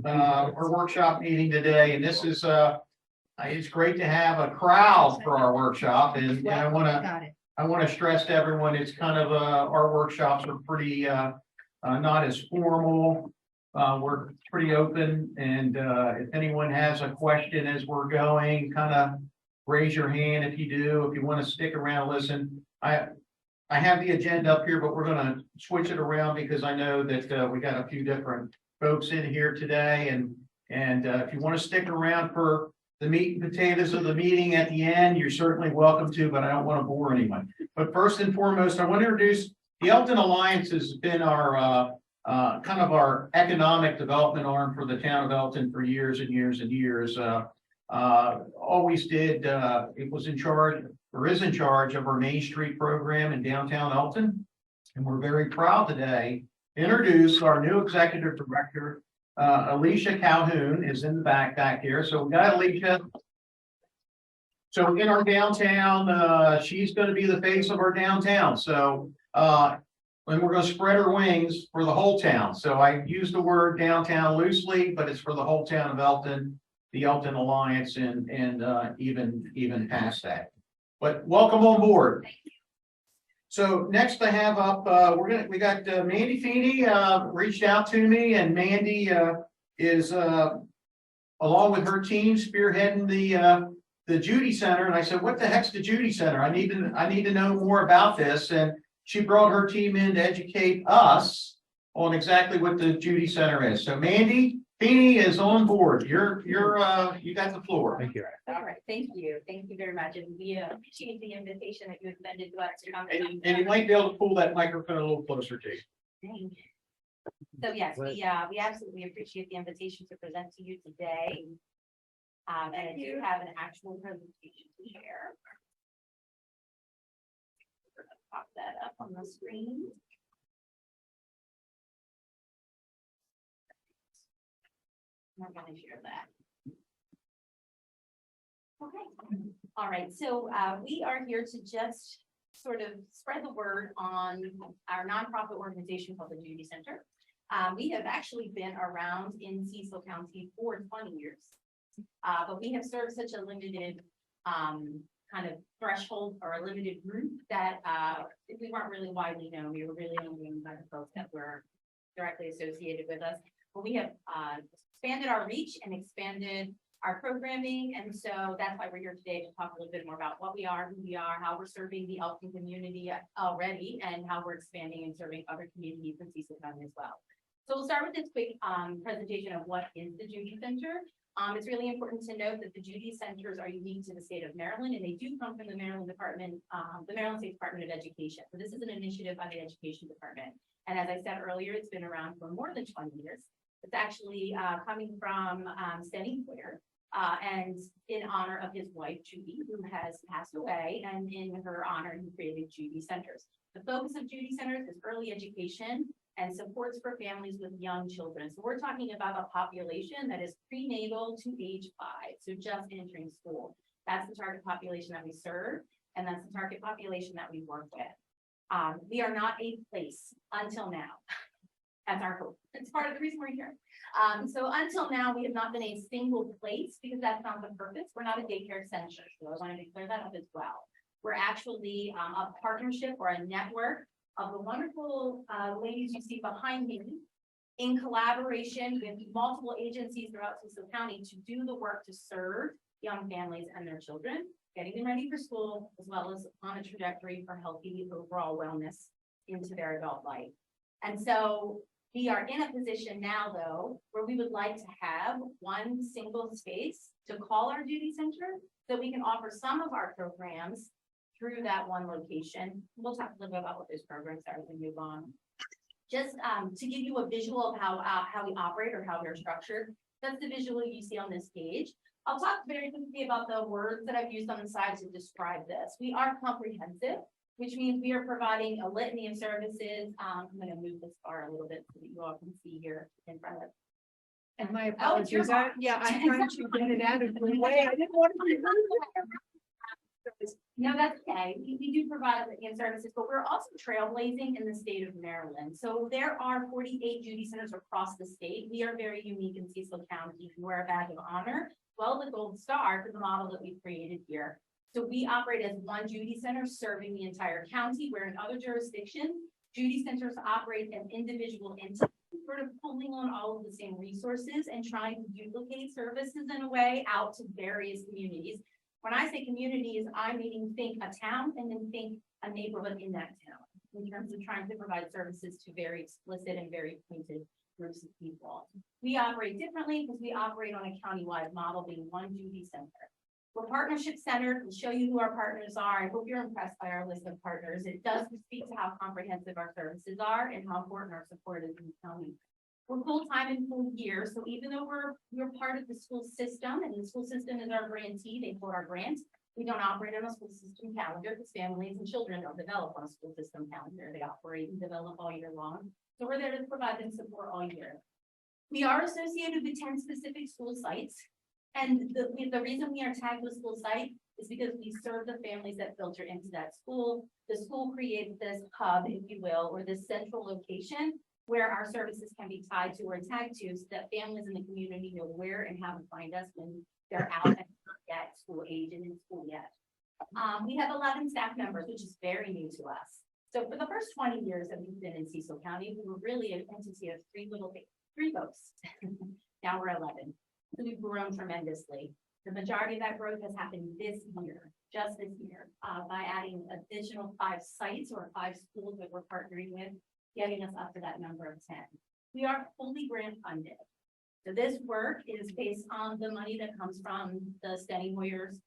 our workshop meeting today, and this is it's great to have a crowd for our workshop, and I want to stress to everyone, it's kind of our workshops are pretty not as formal. We're pretty open, and if anyone has a question as we're going, kind of raise your hand if you do. If you want to stick around, listen. I have the agenda up here, but we're going to switch it around because I know that we got a few different folks in here today, and if you want to stick around for the meat and potatoes of the meeting at the end, you're certainly welcome to, but I don't want to bore anyone. But first and foremost, I want to introduce the Elkton Alliance. Has been our kind of our economic development arm for the town of Elkton for years and years and years. Always did, it was in charge, or is in charge of our Main Street program in downtown Elkton. And we're very proud today to introduce our new executive director, Alicia Calhoun is in the back here. So we got Alicia. So in our downtown, she's going to be the face of our downtown. So, and we're going to spread her wings for the whole town. So I use the word downtown loosely, but it's for the whole town of Elkton, the Elkton Alliance, and even past that. But welcome on board. So next I have up, we got Mandy Feeney reached out to me, and Mandy is along with her team spearheading the Judy Center. And I said, what the heck's the Judy Center? I need to know more about this. And she brought her team in to educate us on exactly what the Judy Center is. So Mandy Feeney is on board. You got the floor. Thank you. All right, thank you very much, and we appreciate the invitation that you extended to us to come. And you might be able to pull that microphone a little closer to you. Thank you. So yes, we absolutely appreciate the invitation to present to you today. And I do have an actual presentation to share. Pop that up on the screen. I'm going to share that. Okay. All right. So we are here to just sort of spread the word on our nonprofit organization called the Judy Center. We have actually been around in Cecil County for 20 years, but we have served such a limited kind of threshold or a limited group that we weren't really widely known. We were really only known by the folks that were directly associated with us. But we have expanded our reach and expanded our programming, and so that's why we're here today to talk a little bit more about what we are, who we are, how we're serving the Elkton community already, and how we're expanding and serving other communities in Cecil County as well. So we'll start with this quick presentation of what is the Judy Center. It's really important to note that the Judy Centers are unique to the state of Maryland, and they do come from the Maryland Department, the Maryland State Department of Education. So this is an initiative by the Education Department. And as I said earlier, it's been around for more than 20 years. It's actually coming from Stenny Queer, and in honor of his wife, Judy, who has passed away, and in her honor, he created Judy Centers. The focus of Judy Centers is early education and supports for families with young children. So we're talking about a population that is prenatal to age 5, so just entering school. That's the target population that we serve, and that's the target population that we work with. We are not a place until now. That's our hope. It's part of the reason we're here. So until now, we have not been a single place because that's not the purpose. We're not a daycare center. So I wanted to clear that up as well. We're actually a partnership or a network of the wonderful ladies you see behind me in collaboration with multiple agencies throughout Cecil County to do the work to serve young families and their children, getting them ready for school, as well as on a trajectory for healthy overall wellness into their adult life. And so we are in a position now, though, where we would like to have one single space to call our Judy Center so we can offer some of our programs through that one location. We'll talk a little bit about what those programs are as we move on. Just to give you a visual of how we operate or how we're structured, that's the visual you see on this page. I'll talk very quickly about the words that I've used on the side to describe this. We are comprehensive, which means we are providing a litany of services. I'm going to move this bar a little bit so that you all can see here in front of. And my apologies. I'm trying to get it out of the way. I didn't want to be rude. No, that's okay. We do provide the services, but we're also trailblazing in the state of Maryland. So there are 48 Judy centers across the state. We are very unique in Cecil County. We wear a badge of honor, well, the gold star for the model that we've created here. So we operate as one Judy center serving the entire county, where in other jurisdictions, Judy centers operate as individual entities, sort of pulling on all of the same resources and trying to duplicate services in a way out to various communities. When I say communities, I'm meaning think a town and then think a neighborhood in that town in terms of trying to provide services to very explicit and very pointed groups of people. We operate differently because we operate on a countywide model, being one Judy center. We're partnership centered. We'll show you who our partners are. I hope you're impressed by our list of partners. It does speak to how comprehensive our services are and how important our support is in the county. We're full-time and full year, so even though we're part of the school system, and the school system is our grantee, they hold our grant, we don't operate on a school system calendar because families and children don't develop on a school system calendar. They operate and develop all year long. So we're there to provide them support all year. We are associated with 10 specific school sites. And the reason we are tagged with school site is because we serve the families that filter into that school. The school creates this hub, if you will, or this central location where our services can be tied to or tagged to, so that families in the community know where and how to find us when they're out and at school age and in school yet. We have 11 staff members, which is very new to us. So for the first 20 years that we've been in Cecil County, we were really an entity of three folks. Now we're 11. So we've grown tremendously. The majority of that growth has happened this year, just this year, by adding additional 5 sites or 5 schools that we're partnering with, getting us up to that number of 10. We are fully grant funded. So this work is based on the money that comes from the Steny Hoyer's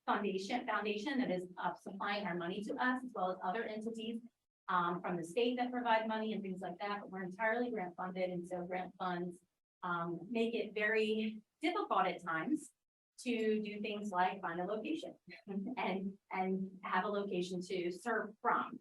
foundation that is supplying our money to us, as well as other entities from the state that provide money and things like that. But we're entirely grant funded, and so grant funds make it very difficult at times to do things like find a location and have a location to serve from,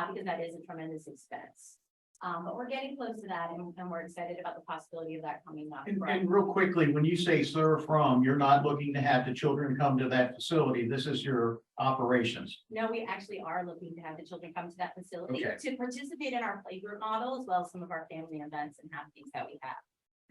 because that is a tremendous expense. But we're getting close to that, and we're excited about the possibility of that coming up. And real quickly, when you say serve from, you're not looking to have the children come to that facility. This is your operations. No, we actually are looking to have the children come to that facility Okay. to participate in our playgroup model, as well as some of our family events and happenings that we have.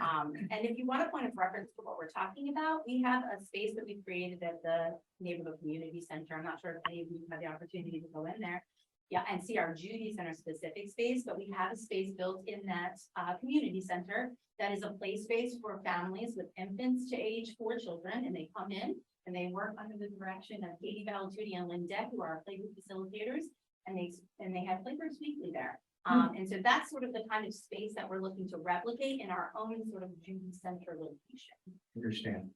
And if you want a point of reference for what we're talking about, we have a space that we created at the Neighborhood Community Center. I'm not sure if any of you had the opportunity to go in there. Yeah, and see our Judy Center specific space, but we have a space built in that community center that is a play space for families with infants to age 4 children, and they come in and they work under the direction of Katie Valatuti and Lynn Deck, who are our playgroup facilitators, and they have playgroups weekly there. And so that's sort of the kind of space that we're looking to replicate in our own sort of Judy Center location. Understand.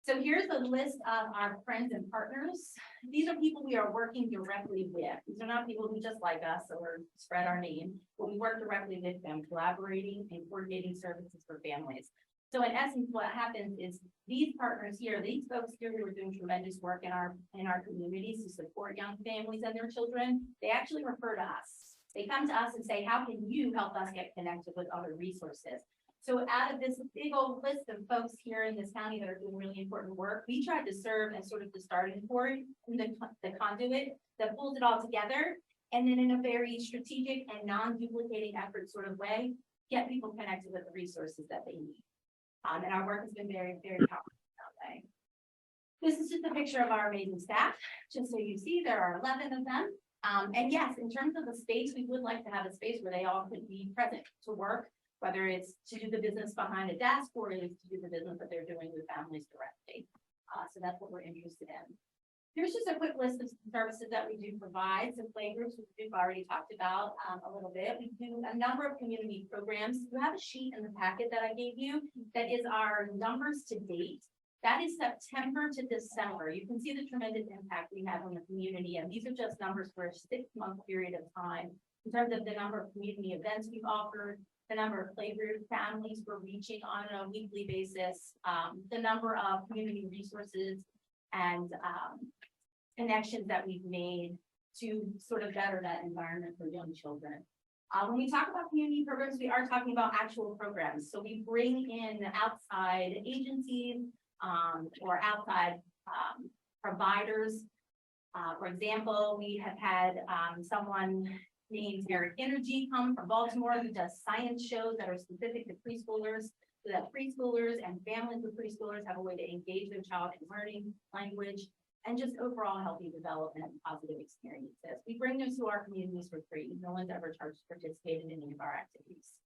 So here's the list of our friends and partners. These are people we are working directly with. These are not people who just like us or spread our name, but we work directly with them, collaborating and coordinating services for families. So in essence, what happens is these partners here, these folks here who are doing tremendous work in our communities to support young families and their children, they actually refer to us. They come to us and say, how can you help us get connected with other resources? So out of this big old list of folks here in this county that are doing really important work, we tried to serve as sort of the starting point and the conduit that pulls it all together. And then in a very strategic and non-duplicating effort sort of way, get people connected with the resources that they need. And our work has been very, very powerful that way. This is just a picture of our amazing staff. Just so you see, there are 11 of them. And yes, in terms of the space, we would like to have a space where they all could be present to work, whether it's to do the business behind a desk or it's to do the business that they're doing with families directly. So that's what we're interested in. Here's just a quick list of services that we do provide. So playgroups, which we've already talked about a little bit. We do a number of community programs. You have a sheet in the packet that I gave you that is our numbers to date. That is September to December. You can see the tremendous impact we have on the community. And these are just numbers for a 6-month period of time in terms of the number of community events we've offered, the number of playgroup families we're reaching on a weekly basis, the number of community resources and connections that we've made to sort of better that environment for young children. When we talk about community programs, we are talking about actual programs. So we bring in outside agencies or outside providers. For example, we have had someone named Eric Energy come from Baltimore who does science shows that are specific to preschoolers, so that preschoolers and families with preschoolers have a way to engage their child in learning, language, and just overall healthy development and positive experiences. We bring those to our communities for free. No one's ever charged to participate in any of our activities.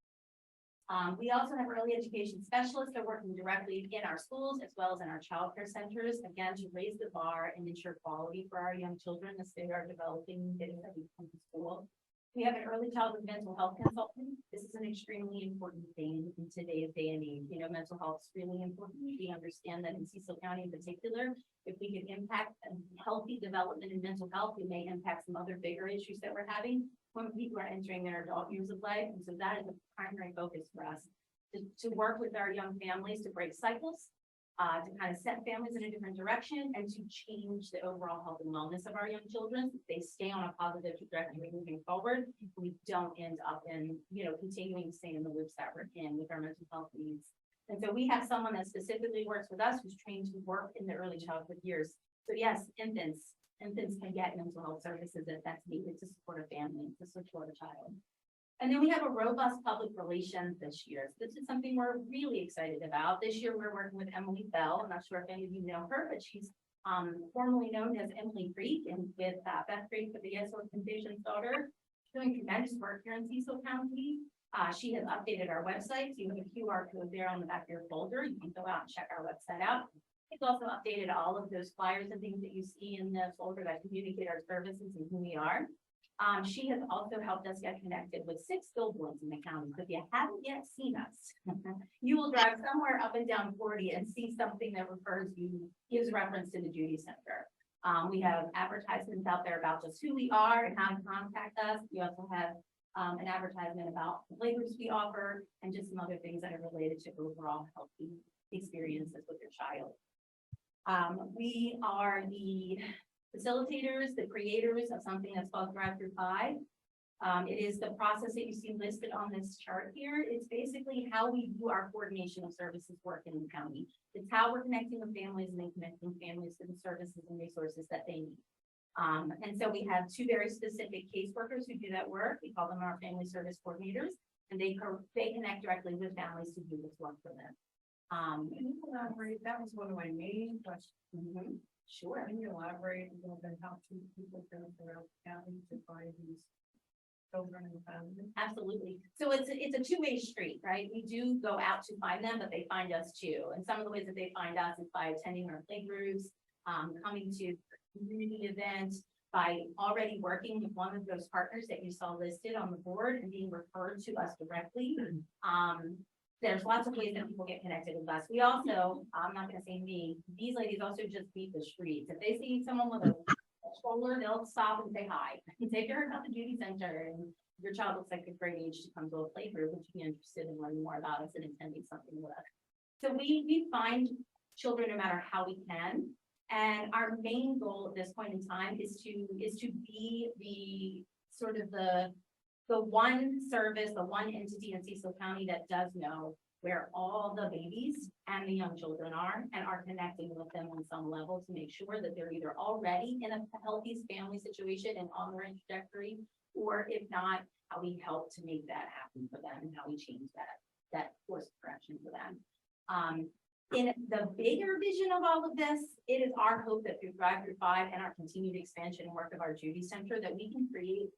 We also have early education specialists that are working directly in our schools as well as in our childcare centers, again, to raise the bar and ensure quality for our young children as they are developing, getting ready to come to school. We have an early childhood mental health consultant. This is an extremely important thing in today's day and age. You know, mental health is really important. We understand that in Cecil County in particular, if we can impact a healthy development in mental health, we may impact some other bigger issues that we're having when people are entering their adult years of life. And so that is a primary focus for us to work with our young families to break cycles, to kind of set families in a different direction and to change the overall health and wellness of our young children. If they stay on a positive trajectory moving forward, we don't end up in, you know, continuing to stay in the loops that we're in with our mental health needs. And so we have someone that specifically works with us who's trained to work in the early childhood years. So yes, infants can get mental health services if that's needed to support a family, to support a child. And then we have a robust public relations this year. So this is something we're really excited about. This year, we're working with Emily Bell. I'm not sure if any of you know her, but she's formerly known as Emily Creek, and with Beth Creek with the Yes Organization's daughter, doing tremendous work here in Cecil County. She has updated our website. So you have a QR code there on the back of your folder. You can go out and check our website out. It's also updated all of those flyers and things that you see in the folder that communicate our services and who we are. She has also helped us get connected with 6 billboards in the county. So if you haven't yet seen us, you will drive somewhere up and down 40 and see something that gives reference to the Judy Center. We have advertisements out there about just who we are and how to contact us. We also have an advertisement about the flavors we offer and just some other things that are related to overall healthy experiences with your child. We are the facilitators, the creators of something that's called Thrive Through 5. It is the process that you see listed on this chart here. It's basically how we do our coordination of services work in the county. It's how we're connecting with families and then connecting families to the services and resources that they need. And so we have 2 very specific caseworkers who do that work. We call them our family service coordinators, and they connect directly with families to do this work for them. Can you elaborate? That was one of my main questions. Sure. Can you elaborate a little bit how people go throughout the county to find these children and families? Absolutely. So it's a two-way street, right? We do go out to find them, but they find us too. And some of the ways that they find us is by attending our playgroups, coming to community events, by already working with one of those partners that you saw listed on the board and being referred to us directly. There's lots of ways that people get connected with us. We also, I'm not going to say me, these ladies also just beat the streets. If they see someone with a stroller, they'll stop and say hi. And say, if you heard about the Judy Center and your child looks like a great age to come to a playgroup, would you be interested in learning more about us and attending something with us? So we find children no matter how we can. And our main goal at this point in time is to be the sort of the one service, the one entity in Cecil County that does know where all the babies and the young children are and are connecting with them on some level to make sure that they're either already in a healthy family situation and on the right trajectory, or if not, how we help to make that happen for them and how we change that course of correction for them. In the bigger vision of all of this, it is our hope that through Thrive Through 5 and our continued expansion and work of our Judy Center, that we can create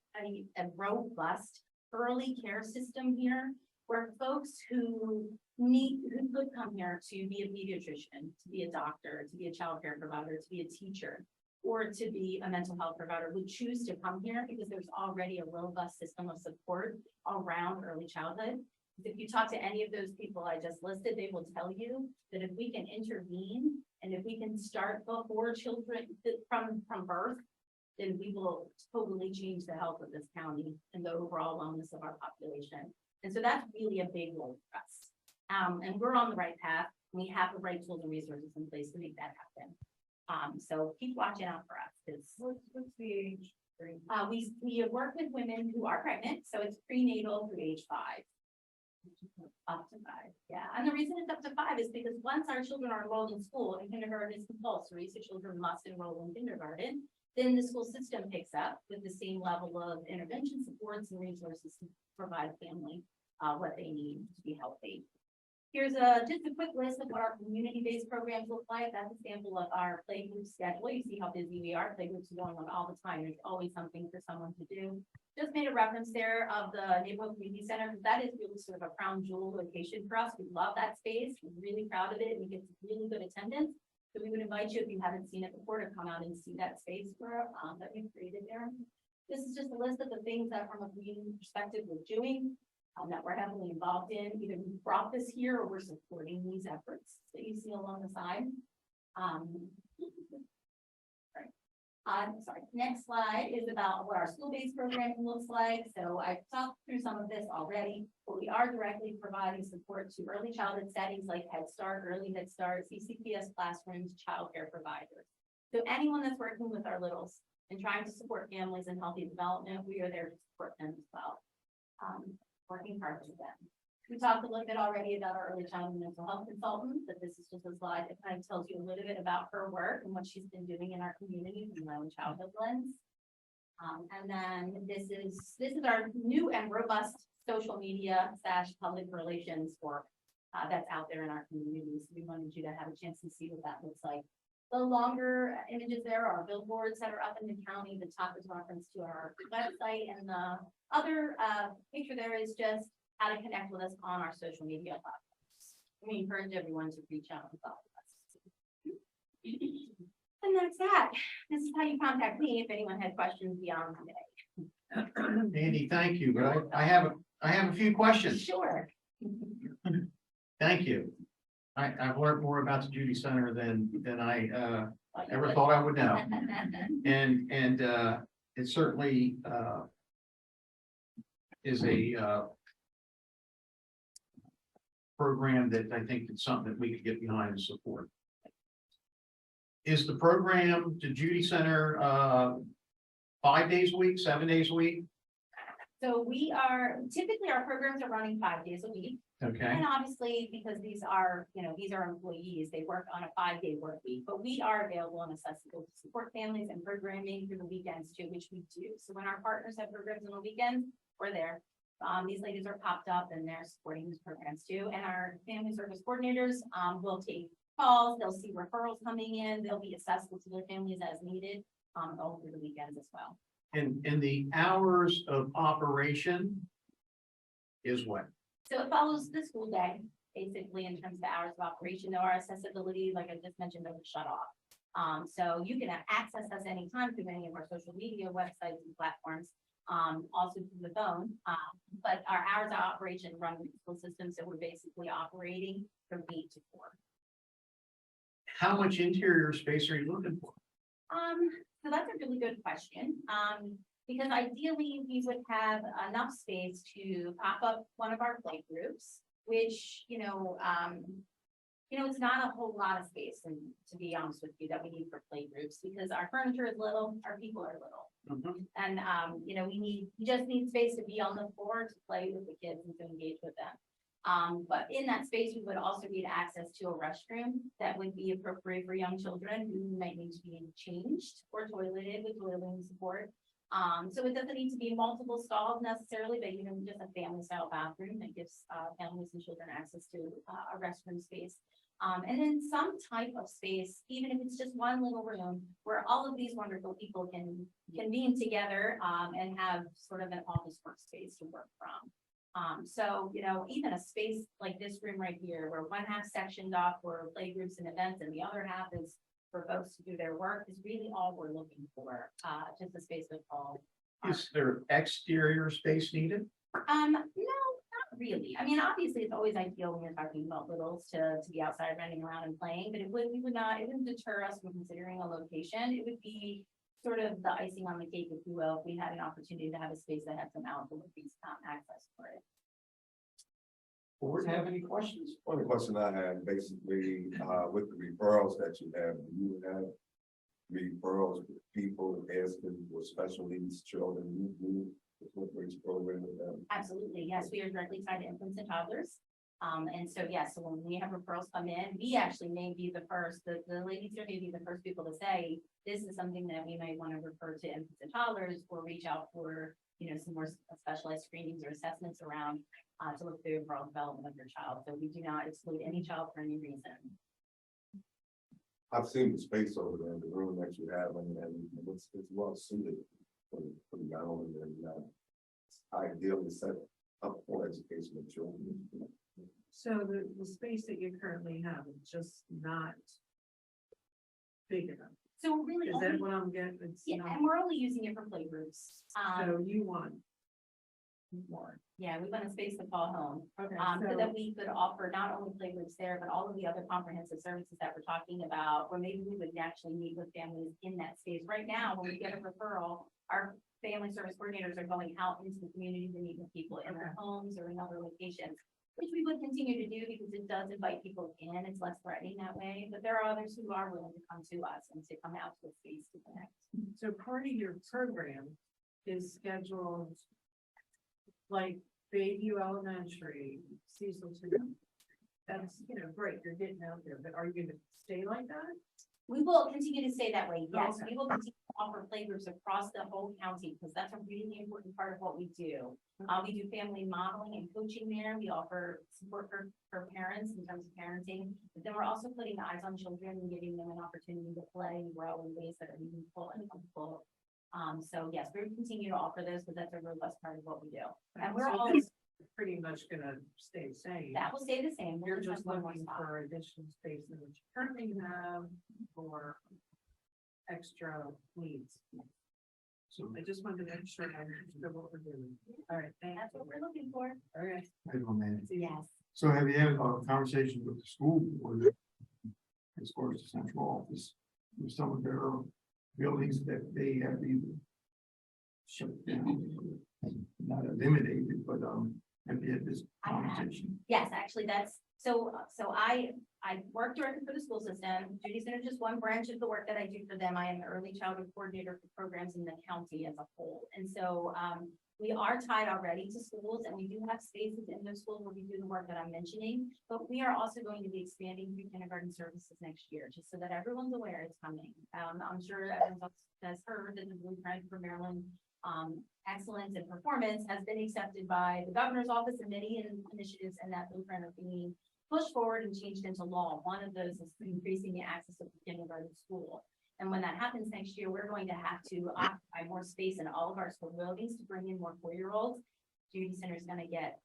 a robust early care system here where folks who could come here to be a pediatrician, to be a doctor, to be a child care provider, to be a teacher, or to be a mental health provider would choose to come here because there's already a robust system of support around early childhood. If you talk to any of those people I just listed, they will tell you that if we can intervene and if we can start before children from birth, then we will totally change the health of this county and the overall wellness of our population. And so that's really a big role for us. And we're on the right path. We have the right tools and resources in place to make that happen. So keep watching out for us. What's the age range? We work with women who are pregnant, so it's prenatal through age 5. Up to 5, yeah. And the reason it's up to 5 is because once our children are enrolled in school, and kindergarten is compulsory, so children must enroll in kindergarten, then the school system picks up with the same level of intervention supports and resources to provide family what they need to be healthy. Here's just a quick list of what our community-based programs look like. That's a sample of our playgroup schedule. You see how busy we are. Playgroups are going on all the time. There's always something for someone to do. Just made a reference there of the neighborhood community center, because that is really sort of a crown jewel location for us. We love that space. We're really proud of it. We get really good attendance. So we would invite you, if you haven't seen it before, to come out and see that space for that we've created there. This is just a list of the things that from a community perspective we're doing. That we're heavily involved in. Either we brought this here or we're supporting these efforts that you see along the side. Sorry, next slide is about what our school-based programming looks like. So I've talked through some of this already, but we are directly providing support to early childhood settings like Head Start, Early Head Start, CCPS classrooms, childcare providers. So anyone that's working with our littles and trying to support families and healthy development, we are there to support them as well. Working hard with them. We talked a little bit already about our early childhood mental health consultant, but this is just a slide that kind of tells you a little bit about her work and what she's been doing in our community from my own childhood lens. And then this is our new and robust social media / public relations work that's out there in our community. So we wanted you to have a chance to see what that looks like. The longer images there are billboards that are up in the county. The top is reference to our website, and the other picture there is just how to connect with us on our social media platforms. We encourage everyone to reach out and follow us. And that's that. This is how you contact me if anyone had questions beyond today. Andy, thank you, but I have a few questions. Sure. Thank you. I've learned more about the Judy Center than I ever thought I would know. And it certainly is a program that I think is something that we could get behind and support. Is the program, the Judy Center, 5 days a week, 7 days a week? So we are, typically our programs are running 5 days a week. Okay. And obviously, because these are employees, they work on a 5-day work week, but we are available and accessible to support families and programming through the weekends too, which we do. So when our partners have programs on the weekends, we're there. These ladies are popped up and they're supporting these programs too. And our family service coordinators will take calls, they'll see referrals coming in, they'll be accessible to their families as needed all through the weekends as well. And the hours of operation is what? So it follows the school day, basically, in terms of the hours of operation. There are accessibility, like I just mentioned, those shut off. So you can access us anytime through any of our social media websites and platforms, also through the phone. But our hours of operation run with the school system, so we're basically operating from 8 to 4. How much interior space are you looking for? So that's a really good question. Because ideally we would have enough space to pop up one of our play groups, which, it's not a whole lot of space, and to be honest with you, that we need for play groups, because our furniture is little, our people are little. And, we just need space to be on the floor to play with the kids and to engage with them. But in that space, we would also need access to a restroom that would be appropriate for young children who might need to be changed or toileted with toileting support. So it doesn't need to be multiple stalls necessarily, but just a family style bathroom that gives families and children access to a restroom space. And then some type of space, even if it's just one little room where all of these wonderful people can convene together and have sort of an office workspace to work from. So, even a space like this room right here, where one half sectioned off for play groups and events and the other half is for folks to do their work, is really all we're looking for, just a space of all. Is there exterior space needed? No, not really. I mean, obviously, it's always ideal when you're talking about littles to be outside running around and playing, but it wouldn't deter us from considering a location. It would be sort of the icing on the cake, if you will, if we had an opportunity to have a space that had some outdoor access for it. Board have any questions? One question I had, basically, with the referrals that you have, do you have referrals with people asking for special needs children? You Incorporates program with them. Absolutely, yes, we are directly tied to infants and toddlers. And so, yes, so when we have referrals come in, we actually may be the first, the ladies here may be the first people to say, this is something that we might want to refer to infants and toddlers, or reach out for, you know, some more specialized screenings or assessments around, to look through the overall development of your child. So we do not exclude any child for any reason. I've seen the space over there, the room that you have, and it's well suited for the young and it's ideally set up for education of children. So the space that you currently have is just not big enough. So we're really Is that only, what I'm getting? It's yeah, not, and we're only using it for playgroups. so you want more. Yeah, we want a space to call home. Okay, So that we could offer not only playgroups there, but all of the other comprehensive services that we're talking about, or maybe we would actually meet with families in that space. Right now, when we get a referral, our family service coordinators are going out into the community to meet with people in their homes or in other locations, which we would continue to do because it does invite people in. It's less threatening that way, but there are others who are willing to come to us and to come out to a space to connect. So part of your program is scheduled like Bayview Elementary, Cecil 2. That's, you know, great, you're getting out there, but are you gonna stay like that? We will continue to stay that way. Yes, Okay. we will continue to offer playgroups across the whole county because that's a really important part of what we do. We do family modeling and coaching there. We offer support for parents in terms of parenting. But then we're also putting eyes on children and giving them an opportunity to play and grow in ways that are meaningful and helpful. So yes, we continue to offer those, but that's a robust part of what we do. And we're So always, that's pretty much gonna stay the same. that will stay the same. You're We'll just have one more looking spot. for additional space than what you currently have or extra needs. So I just wanted to make sure I understood what we're doing. All right, thank That's what you. we're looking for. All right. wait a minute. Yes. So have you had a conversation with the school board as far as the central office with some of their buildings that they have either shut down, not eliminated, but have you had this conversation? Yes, actually, that's, so I work directly for the school system. Judy Center is just one branch of the work that I do for them. I am the early childhood coordinator for programs in the county as a whole. And so, we are tied already to schools and we do have spaces in those schools where we do the work that I'm mentioning, but we are also going to be expanding pre-kindergarten services next year, just so that everyone's aware it's coming. I'm sure everyone else has heard that the blueprint for Maryland excellence and performance has been accepted by the governor's office and many initiatives, and that blueprint are being pushed forward and changed into law. One of those is increasing the access of kindergarten school. And when that happens next year, we're going to have to occupy more space in all of our school buildings to bring in more 4-year-olds. Judy Center is going to get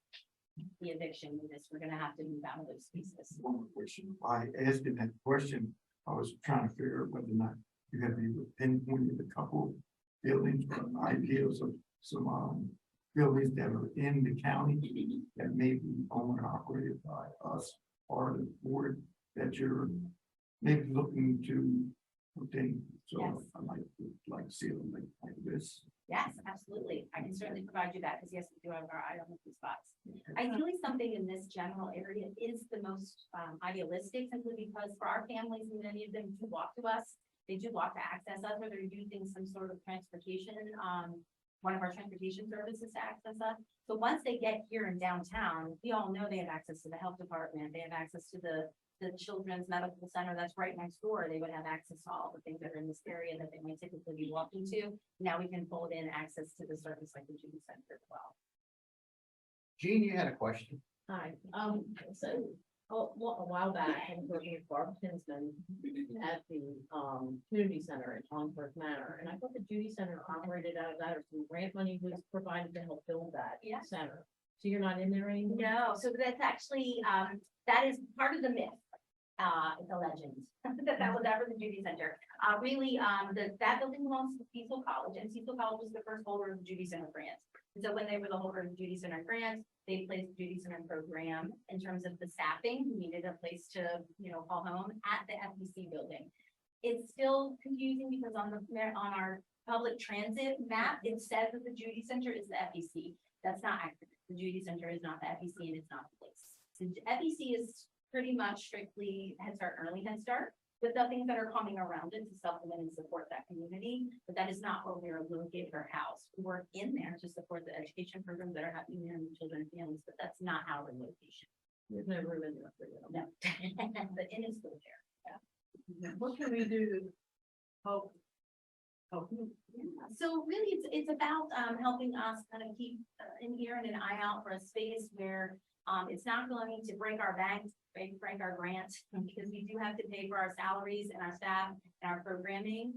the eviction with this. We're going to have to move out of those spaces. One more question. I asked you that question. I was trying to figure out whether or not you have any pinpointed a couple buildings or ideas of some buildings that are in the county that may be owned or operated by us or the board that you're maybe looking to obtain. So Yes. I like to see them like this. Yes, absolutely. I can certainly provide you that because yes, we do have our eye on the few spots. Ideally, something in this general area is the most idealistic, simply because for our families, many of them do walk to us. They do walk to access us, or they're using some sort of transportation, one of our transportation services to access us. So once they get here in downtown, we all know they have access to the health department. They have access to the children's medical center that's right next door. They would have access to all the things that are in this area that they might typically be walking to. Now we can fold in access to the service like the Judy Center as well. Jean, you had a question? Hi, so, a while back, I was working with Barb Kinsman at the, community center in Longford Manor, and I thought the Judy Center operated out of that, or some grant money was provided to help build that Yeah. center. So you're not in there anymore? No, so that's actually, that is part of the myth, the legend, that was ever the Judy Center. Really, that building belongs to Cecil College, and Cecil College was the first holder of the Judy Center grant. And so when they were the holder of the Judy Center grant, they placed the Judy Center program in terms of the staffing, who needed a place to, call home at the FBC building. It's still confusing because on our public transit map, it says that the Judy Center is the FBC. That's not accurate. The Judy Center is not the FBC and it's not the place. The FBC is pretty much strictly Head Start, Early Head Start. with the things that are coming around it to supplement and support that community, but that is not where we are located or housed. We're in there to support the education programs that are happening there in children and families, but that's not our location. There's no room in there for you. No, the inn is still there. What can we do to help? Help you? Yeah, so really, it's about helping us kind of keep an ear and an eye out for a space where it's not going to break our bank, break our grant, because we do have to pay for our salaries and our staff and our programming.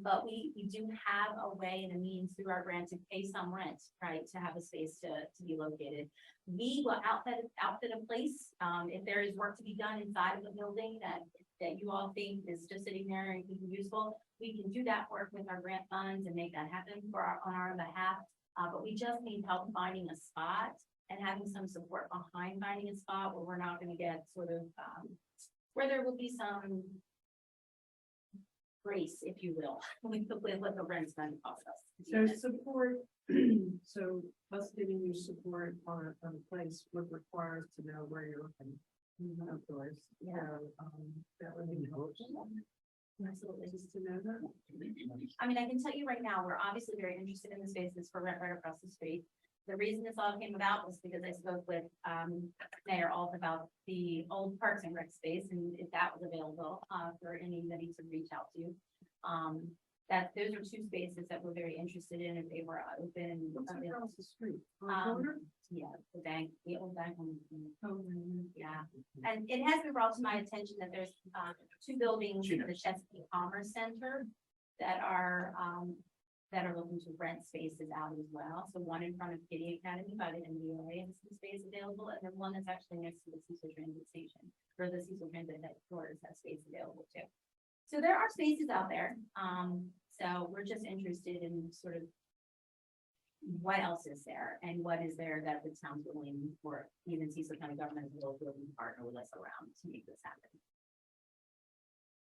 But we do have a way and a means through our grant to pay some rent, right, to have a space to be located. We will outfit a place, if there is work to be done inside of the building that you all think is just sitting there and can be useful, we can do that work with our grant funds and make that happen on our behalf. But we just need help finding a spot and having some support behind finding a spot where we're not going to get sort of, where there will be some grace, if you will, with what the rent's going to cost us. So support, so us giving you support on a place would require us to know where you're looking. Of course, yeah, that would be helpful. Absolutely. Just to know that. I mean, I can tell you right now, we're obviously very interested in the spaces for rent right across the street. The reason this all came about was because I spoke with Mayor Alt about the old Parks and Rec space, and if that was available for anybody to reach out to. Those are two spaces that we're very interested in if they were open. What's across the street? On the Um, corner? Yeah, the bank, the old bank. Oh, Yeah, and it has been brought to my attention that there's two buildings in the Chesapeake Commerce Center that are looking to rent spaces out as well. So one in front of Kitty Academy by the NDOA and some space available, and then one that's actually next to the Cecil Transit Station, or the Cecil Transit headquarters has space available too. So there are spaces out there. So we're just interested in sort of what else is there and what is there that the town's willing for, even Cecil County government will partner with us around to make this happen.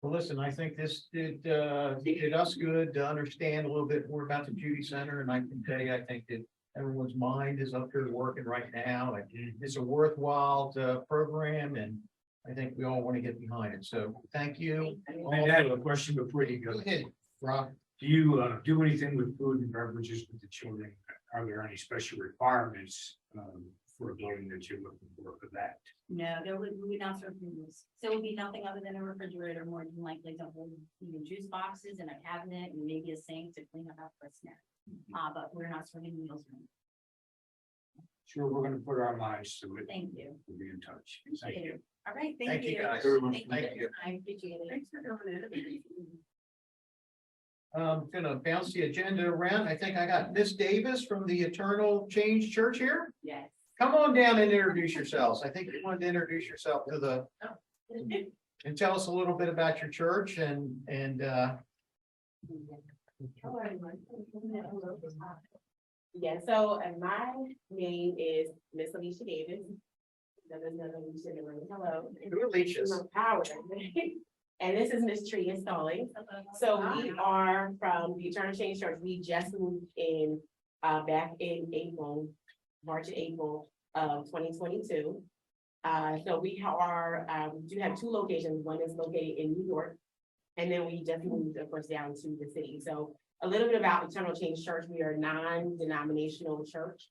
Well, listen, I think this did us good to understand a little bit more about the Judy Center, and I can tell you, I think that everyone's mind is up here working right now, and it's a worthwhile program, and I think we all want to get behind it, so thank you. I have a question before you Go go. ahead, Rob. Do you do anything with food and beverages with the children? Are there any special requirements for a building that you're looking for that? No, we would not serve food. So it would be nothing other than a refrigerator, more than likely to hold even juice boxes and a cabinet and maybe a sink to clean up after a snack. But we're not serving meals. Sure, we're gonna put our minds to it. Thank you. We'll be in touch. Thank you. All right, Thank thank you, you. guys. Thank you. I appreciate it. Thanks for coming in. Gonna bounce the agenda around. I think I got Miss Davis from the Eternal Change Church here. Yes. Come on down and introduce yourselves. I think you wanted to introduce yourself to the, and tell us a little bit about your church and. Yeah, so my name is Miss Alicia Davis. There's another Alicia in the room. Hello. Who leaches? I'm Howard. And this is Miss Tria Stalling. So we are from the Eternal Change Church. We just moved in back in April, March and April of 2022. So we do have two locations. One is located in New York. And then we just moved, of course, down to the city. So a little bit about Eternal Change Church. We are a non-denominational church.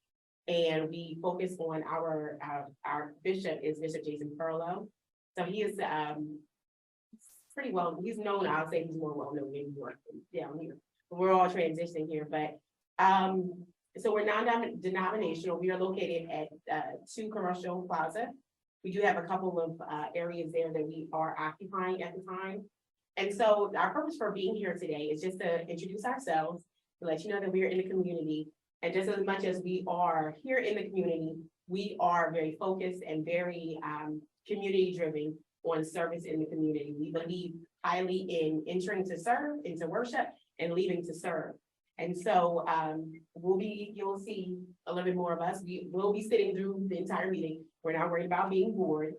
And we focus on our bishop is Bishop Jason Furlow. So he is pretty well, he's known, I'll say he's more well known in New York than down here. But we're all transitioning here, but so we're non-denominational. We are located at 2 Commercial Plaza. We do have a couple of areas there that we are occupying at the time. And so our purpose for being here today is just to introduce ourselves, to let you know that we are in the community. And just as much as we are here in the community, we are very focused and very community driven on service in the community. We believe highly in entering to serve, into worship, and leaving to serve. And so you'll see a little bit more of us. We will be sitting through the entire meeting. We're not worried about being bored.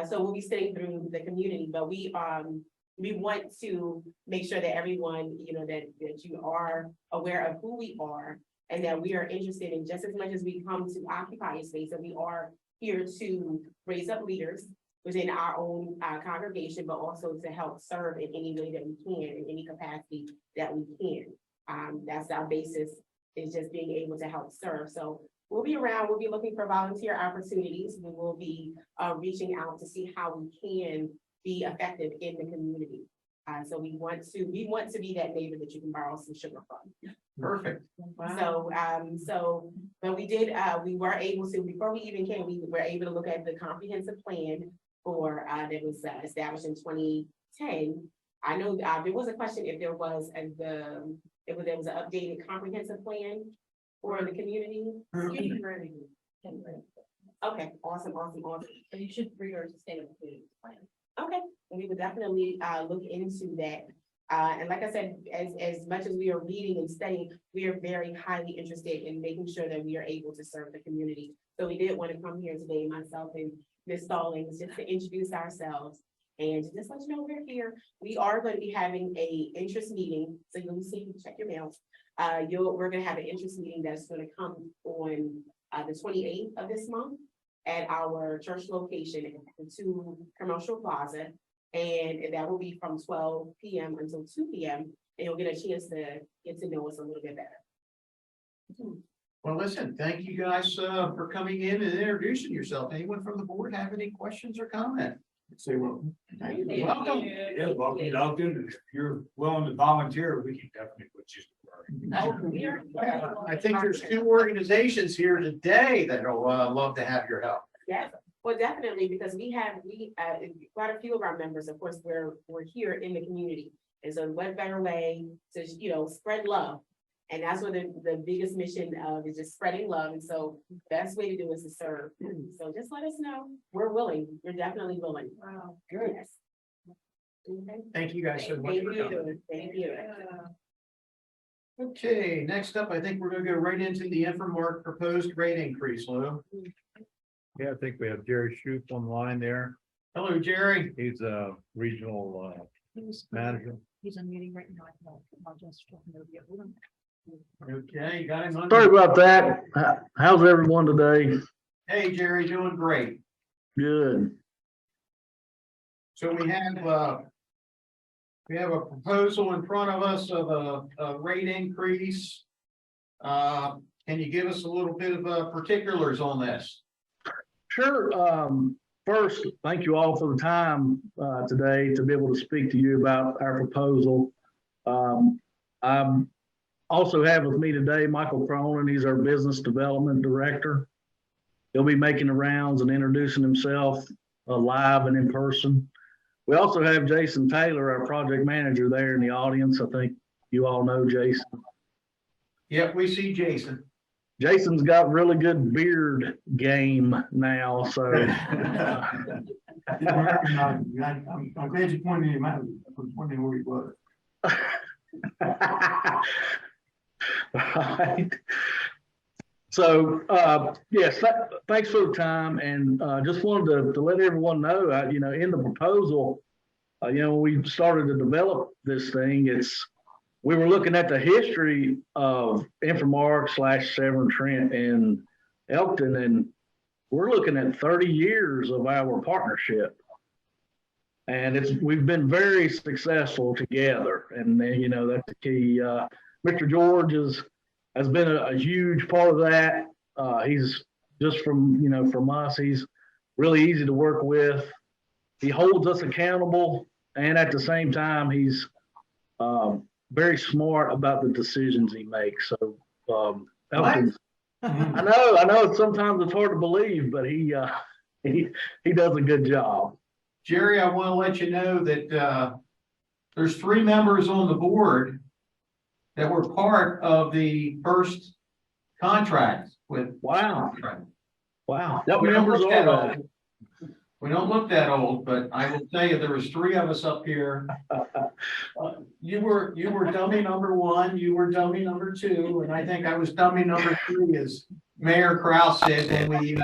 So we'll be sitting through the community, but we want to make sure that everyone, that you are aware of who we are and that we are interested in, just as much as we come to occupy a space, that we are here to raise up leaders within our own congregation, but also to help serve in any way that we can, in any capacity that we can. That's our basis, is just being able to help serve. So we'll be around, we'll be looking for volunteer opportunities. We will be reaching out to see how we can be effective in the community. So we want to be that neighbor that you can borrow some sugar from. Perfect. So, but we were able to, before we even came, we were able to look at the comprehensive plan for, that was established in 2010. I know, there was a question if there was, there was an updated comprehensive plan for the community. Okay, awesome. So you should read our sustainable community plan. Okay, we would definitely look into that. And like I said, as much as we are reading and studying, we are very highly interested in making sure that we are able to serve the community. So we did want to come here today, myself and Ms. Stallings, just to introduce ourselves and just let you know we're here. We are going to be having a interest meeting. So you'll see, check your mails. We're going to have an interest meeting that's going to come on the 28th of this month at our church location at 2 Commercial Plaza. And that will be from 12 p.m. until 2 p.m. And you'll get a chance to get to know us a little bit better. Well, listen, thank you guys for coming in and introducing yourself. Anyone from the board have any questions or comment? Say welcome. Welcome. Yeah, welcome to Elkton. If you're willing to volunteer, we can definitely put you to work. I think there's 2 organizations here today that'll love to have your help. Yes, well, definitely, because we quite a few of our members, of course, we're here in the community. And so what better way to, spread love? And that's what the biggest mission of is just spreading love. And so best way to do is to serve. So just let us know. We're willing. We're definitely willing. Wow. Good. Yes. Okay. Thank you guys so much Thank for you. coming. Thank you. Okay, next up, I think we're gonna go right into the Infomark proposed rate increase, Lou. Yeah, I think we have Jerry Shoup on the line there. Hello, Jerry. He's a regional manager. He's on meeting right now. I'll just. Okay, you got him on. Sorry about that. How's everyone today? Hey, Jerry, doing great. Good. So we have a proposal in front of us of a rate increase. Can you give us a little bit of particulars on this? Sure. First, thank you all for the time today to be able to speak to you about our proposal. I also have with me today Michael Cronin. He's our business development director. He'll be making the rounds and introducing himself live and in person. We also have Jason Taylor, our project manager, there in the audience. I think you all know Jason. Yep, we see Jason. Jason's got really good beard game now, so. I'm glad you pointed him out. I was wondering where he was. Right. So, yes, thanks for the time, and just wanted to let everyone know, in the proposal, when we started to develop this thing, we were looking at the history of Infomark / Severn Trent and Elkton, and we're looking at 30 years of our partnership. And we've been very successful together, and that's the key. Mr. George has been a huge part of that. He's just from us, he's really easy to work with. He holds us accountable, and at the same time, he's very smart about the decisions he makes. So, Elkton, I know sometimes it's hard to believe, but he does a good job. Jerry, I want to let you know that there's 3 members on the board that were part of the first contract with. Wow. Wow. We What don't members look that are old. We don't look that old, but I will tell you, there was 3 of us up here. You were dummy number 1, you were dummy number 2, and I think I was dummy number 3, as Mayor Kraus said, when we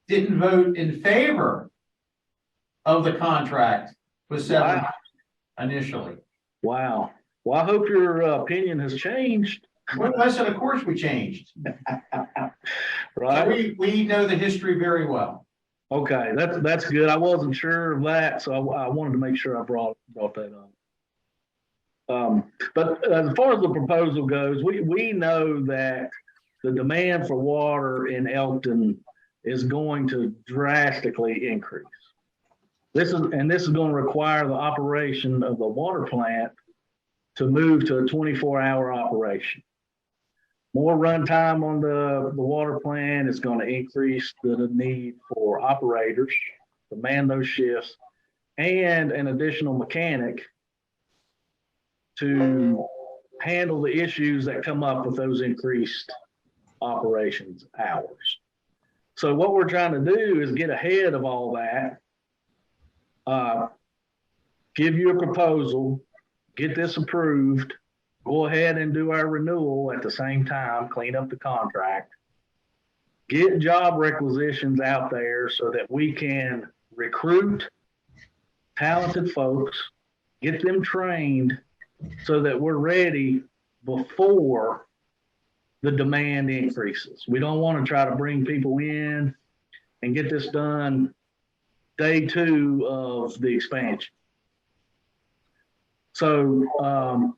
didn't vote in favor of the contract with Severn initially. Wow. Well, I hope your opinion has changed. Well, listen, of course we changed. Right. So we know the history very well. Okay, that's good. I wasn't sure of that, so I wanted to make sure I brought that up. But as far as the proposal goes, we know that the demand for water in Elkton is going to drastically increase. This is going to require the operation of the water plant to move to a 24-hour operation. More runtime on the water plant is going to increase the need for operators to man those shifts and an additional mechanic to handle the issues that come up with those increased operations hours. So what we're trying to do is get ahead of all that, give you a proposal, get this approved, go ahead and do our renewal at the same time, clean up the contract, get job requisitions out there so that we can recruit talented folks, get them trained so that we're ready before the demand increases. We don't want to try to bring people in and get this done day 2 of the expansion. So,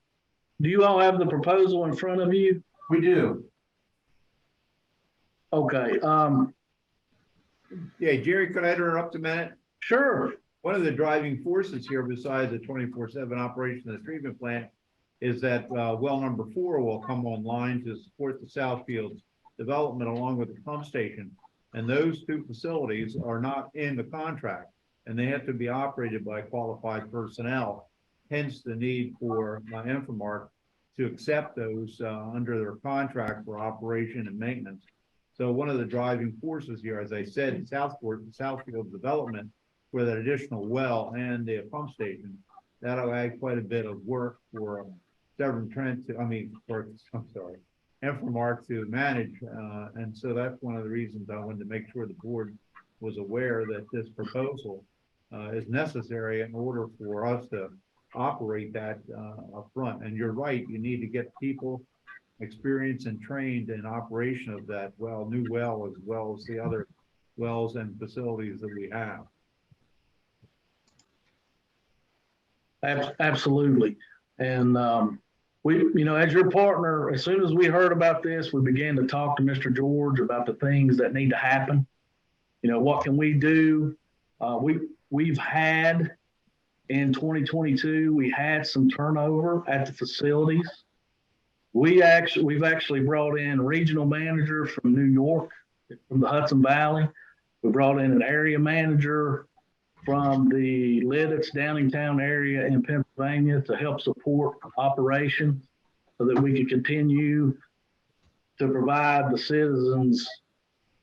do you all have the proposal in front of you? We do. Okay. Yeah, Jerry, could I interrupt a minute? Sure. One of the driving forces here, besides the 24/7 operation of the treatment plant, is that well number 4 will come online to support the Southfields development along with the pump station. And those 2 facilities are not in the contract, and they have to be operated by qualified personnel. Hence the need for Infomark to accept those under their contract for operation and maintenance. So one of the driving forces here, as I said, Southfield development with an additional well and the pump station, that'll add quite a bit of work for Infomark to manage. And so that's one of the reasons I wanted to make sure the board was aware that this proposal is necessary in order for us to operate that up front. And you're right, you need to get people experienced and trained in operation of that new well, as well as the other wells and facilities that we have. Absolutely. And we, as your partner, as soon as we heard about this, we began to talk to Mr. George about the things that need to happen. What can we do? We've had in 2022, we had some turnover at the facilities. We've actually brought in a regional manager from New York, from the Hudson Valley. We brought in an area manager from the Lidditz Downingtown area in Pennsylvania to help support operations so that we can continue to provide the citizens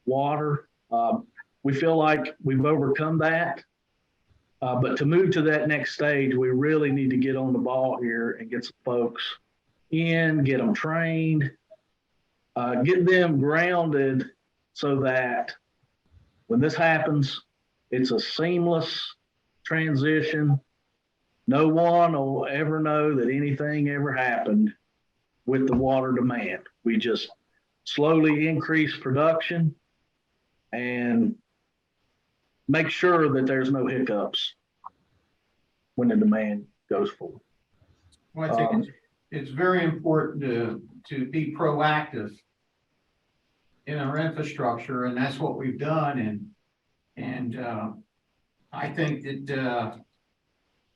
water. We feel like we've overcome that. But to move to that next stage, we really need to get on the ball here and get some folks in, get them trained, get them grounded so that when this happens, it's a seamless transition. No one will ever know that anything ever happened with the water demand. We just slowly increase production and make sure that there's no hiccups when the demand goes forward. Well, I think it's very important to be proactive in our infrastructure, and that's what we've done. And I think that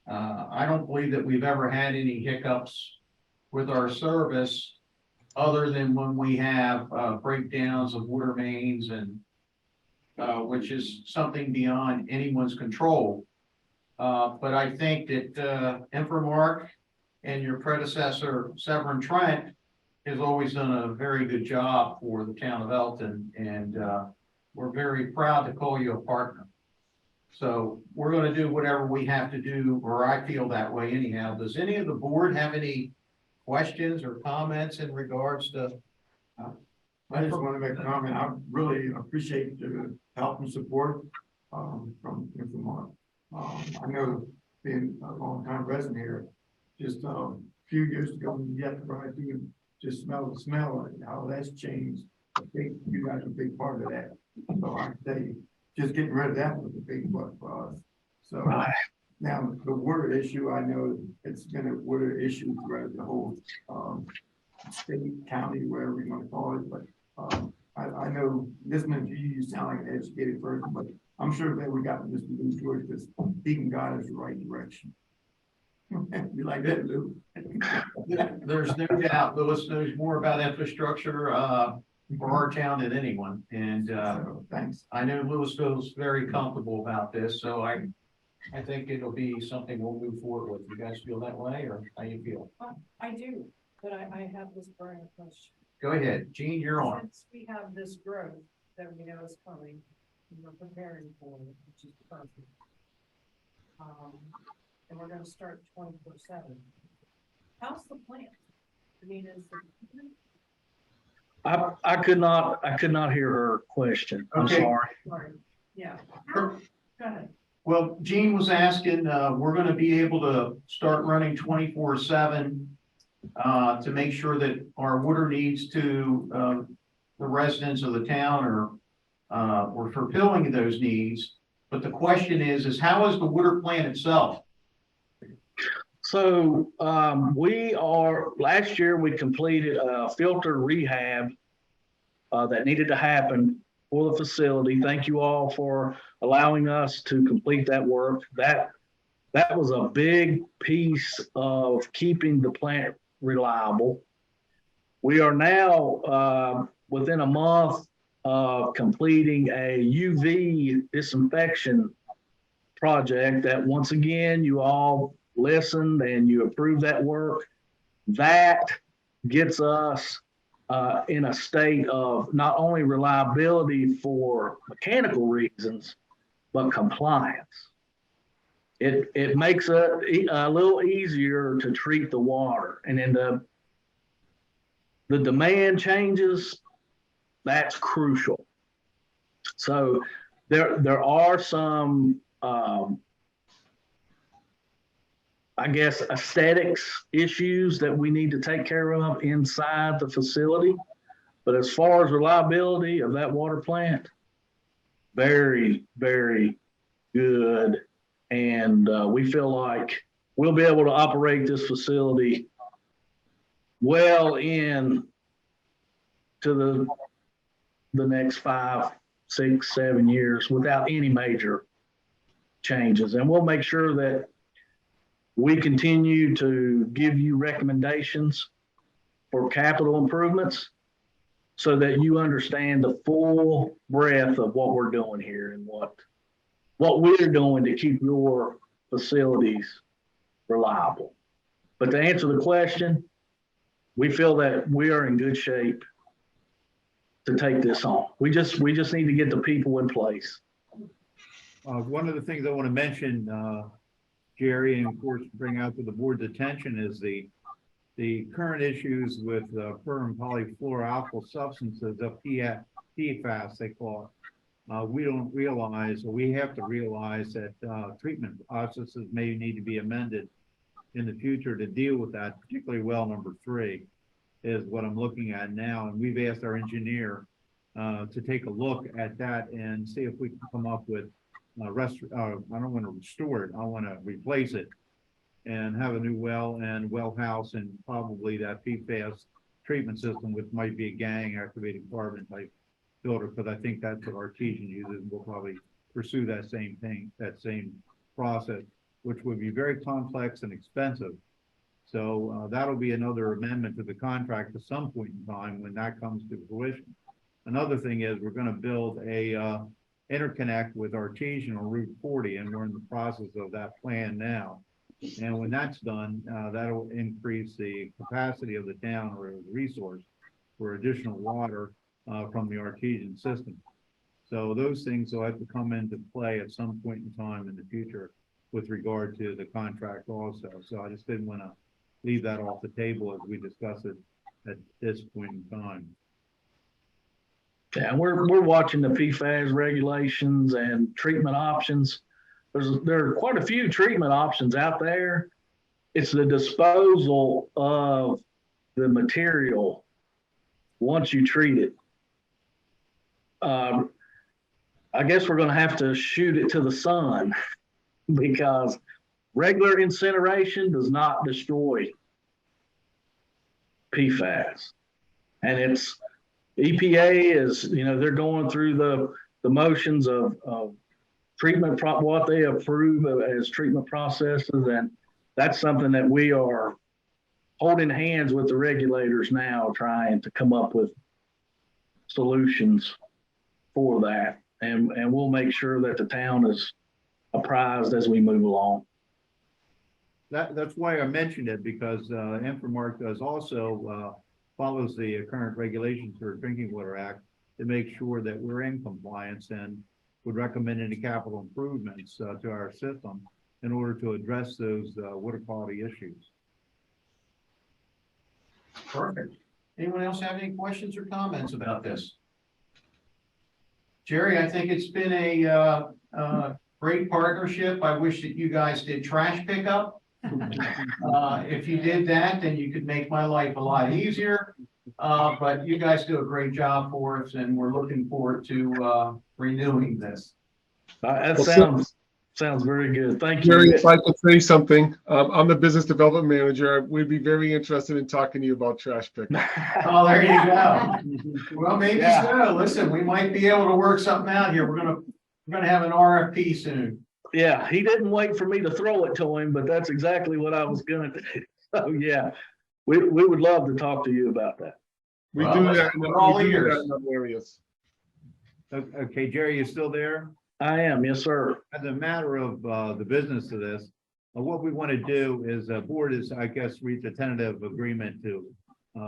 I don't believe that we've ever had any hiccups with our service other than when we have breakdowns of water mains, and which is something beyond anyone's control. But I think that Infomark and your predecessor, Severn Trent, has always done a very good job for the town of Elkton, and we're very proud to call you a partner. So we're going to do whatever we have to do, or I feel that way anyhow. Does any of the board have any questions or comments in regards to? I just want to make a comment. I really appreciate the help and support from Infomark. I know being a long time resident here, just a few years ago, you had to ride through and just smell the smell and how that's changed. I think you guys are a big part of that. So I tell you, just getting rid of that was a big one for us. So now the water issue, I know it's been a water issue throughout the whole, state, county, wherever you want to call it, but, I know this man, you sound like an educated person, but I'm sure that we got Mr. Lou George, because he can guide us the right direction. You like that, Lou? There's no doubt Lewis knows more about infrastructure, for our town than anyone. And, So, thanks. I know Lewis feels very comfortable about this, so I think it'll be something we'll move forward with. You guys feel that way, or how you feel? I do, but I have this burning question. Go ahead, Gene, you're on. Since we have this growth that we know is coming, and we're preparing for it, which is perfect. And we're gonna start 24/7. How's the plan? I mean, is I could not hear her question. I'm Okay. sorry. yeah. Go ahead. Well, Gene was asking, we're gonna be able to start running 24/7 to make sure that our water needs to, the residents of the town we're fulfilling those needs. But the question is how is the water plant itself? So, last year we completed a filter rehab that needed to happen for the facility. Thank you all for allowing us to complete that work. That was a big piece of keeping the plant reliable. We are now within a month of completing a UV disinfection project that, once again, you all listened and you approved that work. That gets us in a state of not only reliability for mechanical reasons, but compliance. It makes it a little easier to treat the water. And then the demand changes, that's crucial. So there are some, I guess, aesthetics issues that we need to take care of inside the facility. But as far as reliability of that water plant, very, very good. And we feel like we'll be able to operate this facility well in to the next 5, 6, 7 years without any major changes. And we'll make sure that we continue to give you recommendations for capital improvements so that you understand the full breadth of what we're doing here and what we're doing to keep your facilities reliable. But to answer the question, we feel that we are in good shape to take this on. We just need to get the people in place. One of the things I want to mention, Jerry, and of course bring out to the board's attention is the current issues with per and polyfluoroalkyl substances, PFAS they call it. We don't realize, or we have to realize that treatment processes may need to be amended in the future to deal with that, particularly well number 3 is what I'm looking at now. And we've asked our engineer to take a look at that and see if we can come up with I don't want to restore it, I want to replace it and have a new well and well house and probably that PFAS treatment system, which might be a gang activated carbon type filter, because I think that's what Artesian uses. We'll probably pursue that same thing, that same process, which would be very complex and expensive. So that'll be another amendment to the contract at some point in time when that comes to fruition. Another thing is we're going to build a interconnect with Artesian on Route 40, and we're in the process of that plan now. And when that's done, that'll increase the capacity of the town or the resource for additional water from the Artesian system. So those things will have to come into play at some point in time in the future with regard to the contract also. So I just didn't want to leave that off the table as we discuss it at this point in time. Yeah, we're watching the PFAS regulations and treatment options. There are quite a few treatment options out there. It's the disposal of the material once you treat it. I guess we're gonna have to shoot it to the sun because regular incineration does not destroy PFAS. And it's EPA is, they're going through the motions of treatment, what they approve as treatment processes. And that's something that we are holding hands with the regulators now, trying to come up with solutions for that. And we'll make sure that the town is apprised as we move along. That's why I mentioned it, because Infomark does also follows the current regulations for Drinking Water Act to make sure that we're in compliance, and would recommend any capital improvements to our system in order to address those water quality issues. Perfect. Anyone else have any questions or comments about this? Jerry, I think it's been a great partnership. I wish that you guys did trash pickup. If you did that, then you could make my life a lot easier. But you guys do a great job for us, and we're looking forward to renewing this. That sounds very good. Thank Jerry, you. if I could say something, I'm the business development manager. We'd be very interested in talking to you about trash pickup. Oh, there you go. Well, maybe so. Listen, we might be able to work something out here. We're gonna have an RFP soon. Yeah, he didn't wait for me to throw it to him, but that's exactly what I was gonna do. So yeah, we would love to talk to you about that. We Well, do listen, that we're all we do ears. that in other areas. Okay, Jerry, you still there? I am, yes, sir. As a matter of the business of this, what we want to do is, board is, I guess, reach a tentative agreement to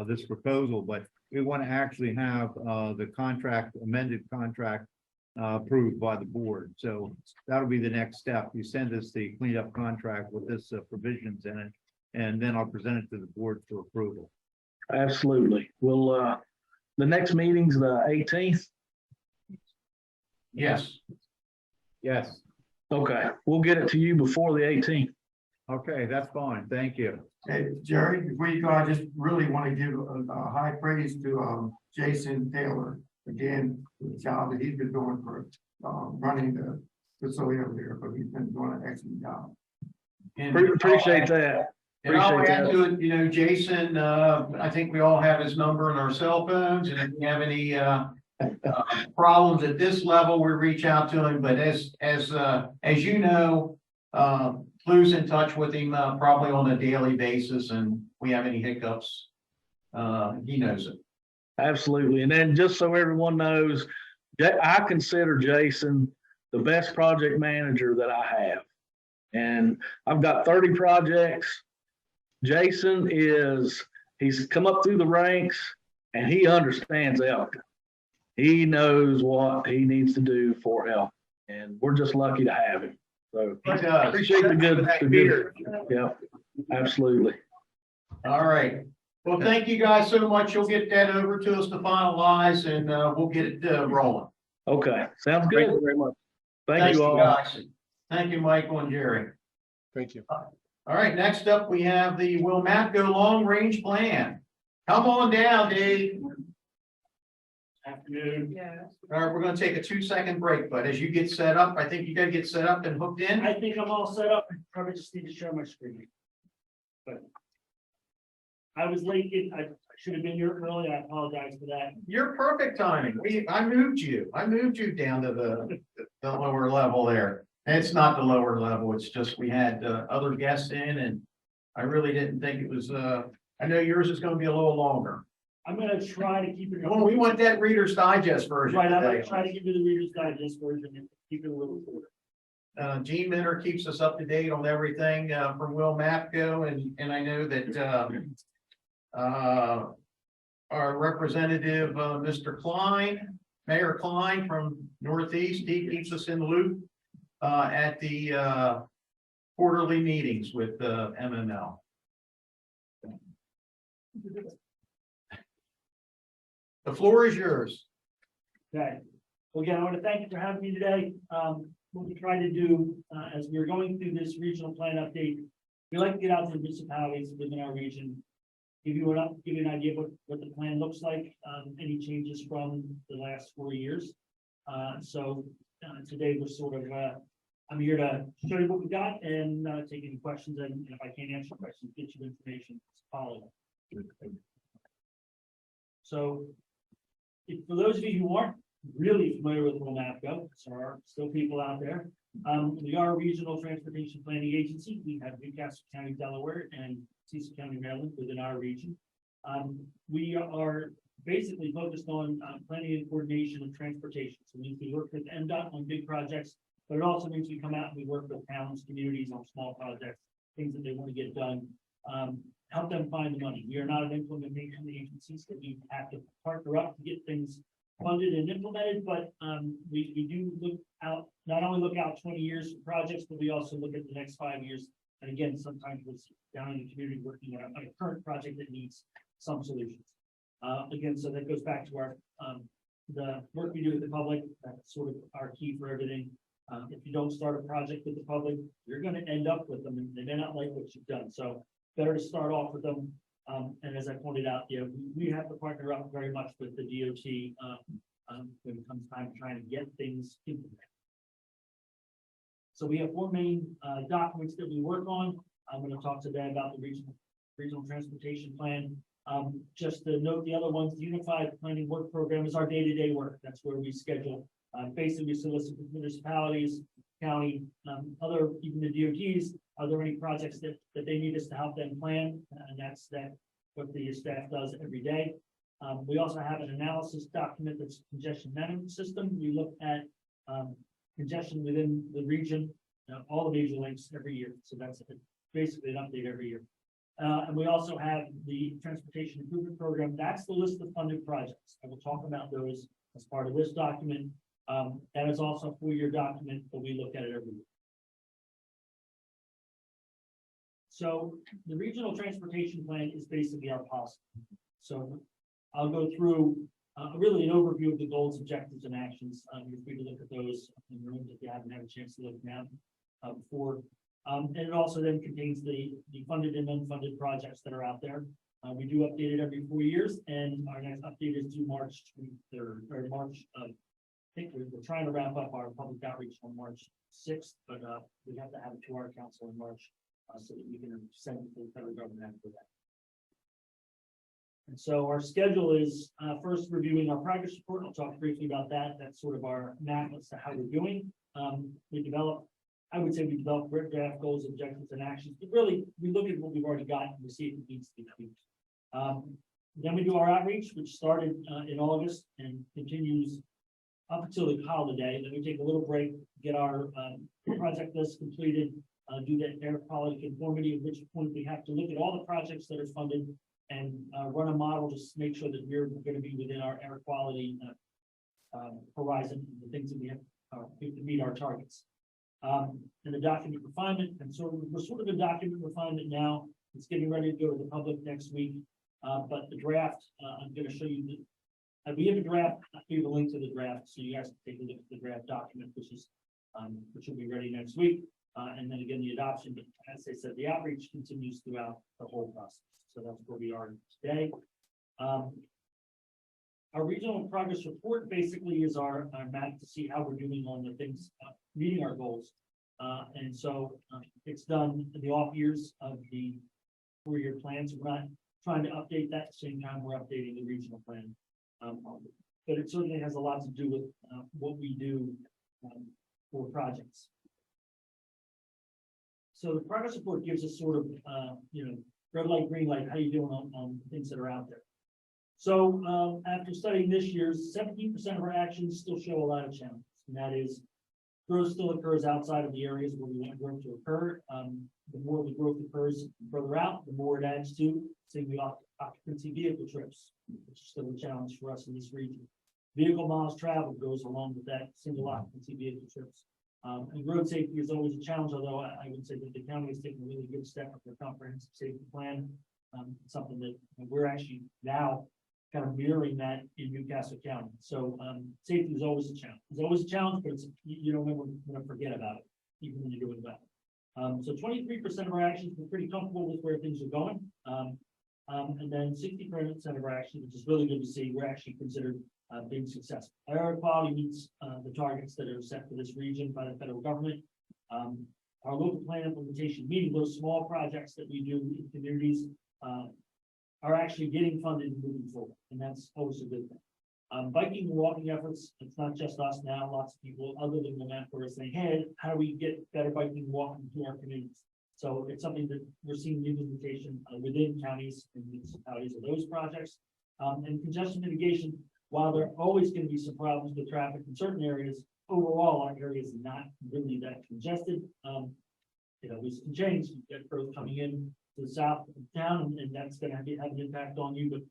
this proposal, but we want to actually have the amended contract approved by the board. So that'll be the next step. You send us the cleaned up contract with this provisions in it, and then I'll present it to the board for approval. Absolutely. We'll, the next meeting's the 18th. Yes. Yes. Okay, we'll get it to you before the 18th. Okay, that's fine. Thank you. Hey, Jerry, before you go, I just really want to give a high praise to Jason Taylor. Again, the job that he's been doing for running the facility over there, but he's been doing an excellent job. And Appreciate that. And I'll Appreciate add that. to it, Jason, I think we all have his number in our cell phones, and if you have any problems at this level, we reach out to him. But as you know, Lou's in touch with him probably on a daily basis, and we have any hiccups, he knows it. Absolutely. And then just so everyone knows, I consider Jason the best project manager that I have. And I've got 30 projects. Jason he's come up through the ranks, and he understands Elkton. He knows what he needs to do for Elkton, and we're just lucky to have him. So I appreciate the good. Yeah, absolutely. All right. Well, thank you guys so much. You'll get that over to us to finalize, and we'll get it rolling. Okay, sounds Thank good. you very much. Thank you all. guys. Thank you, Michael and Jerry. Thank you. All right, next up, we have the Will Map Go Long Range Plan. Come on down, Dave. Afternoon. Yeah. All right, we're gonna take a 2-second break, but as you get set up, I think you gotta get set up and hooked in. I think I'm all set up. Probably just need to share my screen. But I was late. I should have been here early. I apologize for that. You're perfect timing. I moved you down to the lower level there. And it's not the lower level, it's just we had other guests in, and I really didn't think it was, I know yours is gonna be a little longer. I'm gonna try to keep it. Well, we want that Reader's Digest version Right, I'm gonna today. try to give you the Reader's Digest version and keep it a little shorter. Gene Minner keeps us up to date on everything from Will Mapco, and I know that our representative, Mr. Klein, Mayor Klein from Northeast, he keeps us in the loop at the quarterly meetings with MML. The floor is yours. Okay. Well, again, I want to thank you for having me today. What we try to do as we're going through this regional plan update, we like to get out to the municipalities within our region, give you an idea of what the plan looks like, any changes from the last 4 years. So today we're sort of, I'm here to show you what we got and take any questions, and if I can't answer questions, get you information, follow. So, for those of you who aren't really familiar with WMAPCO, there are still people out there. We are a regional transportation planning agency. We have Newcastle County, Delaware, and Cecil County, Maryland within our region. We are basically focused on planning and coordination of transportation. So we work with MDOT on big projects, but it also means we come out and we work with towns, communities on small projects, things that they want to get done, help them find the money. We are not an implementation agency, so we have to partner up to get things funded and implemented, but we do look out, not only look out 20 years for projects, but we also look at the next 5 years. And again, sometimes we're down in the community working on a current project that needs some solutions. Again, so that goes back to our the work we do with the public. That's sort of our key for everything. If you don't start a project with the public, you're going to end up with them, and they may not like what you've done. So better to start off with them. And as I pointed out, we have to partner up very much with the DOT when it comes time to trying to get things implemented. So we have 4 main documents that we work on. I'm going to talk today about the regional transportation plan. Just to note the other ones, the Unified Planning Work Program is our day-to-day work. That's where we schedule. Basically, we solicit municipalities, county, other, even the DOTs. Are there any projects that they need us to help them plan? And that's what the staff does every day. We also have an analysis document that's congestion management system. We look at congestion within the region, all the major links every year. So that's basically an update every year. And we also have the transportation improvement program. That's the list of funded projects. I will talk about those as part of this document. That is also a 4-year document, but we look at it every year. So the regional transportation plan is basically our policy. So I'll go through really an overview of the goals, objectives, and actions. You're free to look at those in the room if you haven't had a chance to look now before. And it also then contains the funded and unfunded projects that are out there. We do update it every 4 years, and our next update is due March 23rd or March. I think we're trying to wrap up our public outreach on March 6th, but we have to have it to our council in March so that we can send it to the federal government after that. And so our schedule is first reviewing our progress report. I'll talk briefly about that. That's sort of our map as to how we're doing. I would say we develop draft goals, objectives, and actions, but really we look at what we've already got and we see if it needs to be tweaked. Then we do our outreach, which started in August and continues up until the holiday. Then we take a little break, get our project list completed, do that air quality conformity, at which point we have to look at all the projects that are funded and run a model just to make sure that we're going to be within our air quality horizon, the things that we have to meet our targets. And the document refinement, and so we're sort of in document refinement now. It's getting ready to go to the public next week. But the draft, I'm going to show you we have a draft. I'll give you a link to the draft so you guys can take a look at the draft document, which will be ready next week. And then again, the adoption, but as I said, the outreach continues throughout the whole process. So that's where we are today. Our regional progress report basically is our map to see how we're doing on the things, meeting our goals. And so it's done in the off years of the 4-year plans. We're not trying to update that at the same time we're updating the regional plan. But it certainly has a lot to do with what we do for projects. So the progress report gives us sort of, red light, green light, how you doing on things that are out there. So after studying this year's, 17% of our actions still show a lot of challenges, and that is growth still occurs outside of the areas where we want growth to occur. The more the growth occurs further out, the more it adds to single occupancy vehicle trips, which is still a challenge for us in this region. Vehicle miles traveled goes along with that single occupancy vehicle trips. And road safety is always a challenge, although I would say that the county has taken a really good step with their comprehensive safety plan. Something that we're actually now kind of mirroring that in Newcastle County. So safety is always a challenge. It's always a challenge, but you don't ever want to forget about it, even when you're doing well. So 23% of our actions, we're pretty comfortable with where things are going. And then 60% of our actions, which is really good to see, we're actually considered being successful. Air quality meets, the targets that are set for this region by the federal government. Our local plan implementation meeting, those small projects that we do in communities, are actually getting funded and moving forward, and that's always a good thing. Biking and walking efforts, it's not just us now, lots of people other than the map are saying, hey, how do we get better biking and walking to our communities? So it's something that we're seeing the implementation within counties and municipalities of those projects. And congestion mitigation, while there are always going to be some problems with traffic in certain areas, overall, our area is not really that congested. This can change, you get growth coming in to the south of town, and that's going to have an impact on you, but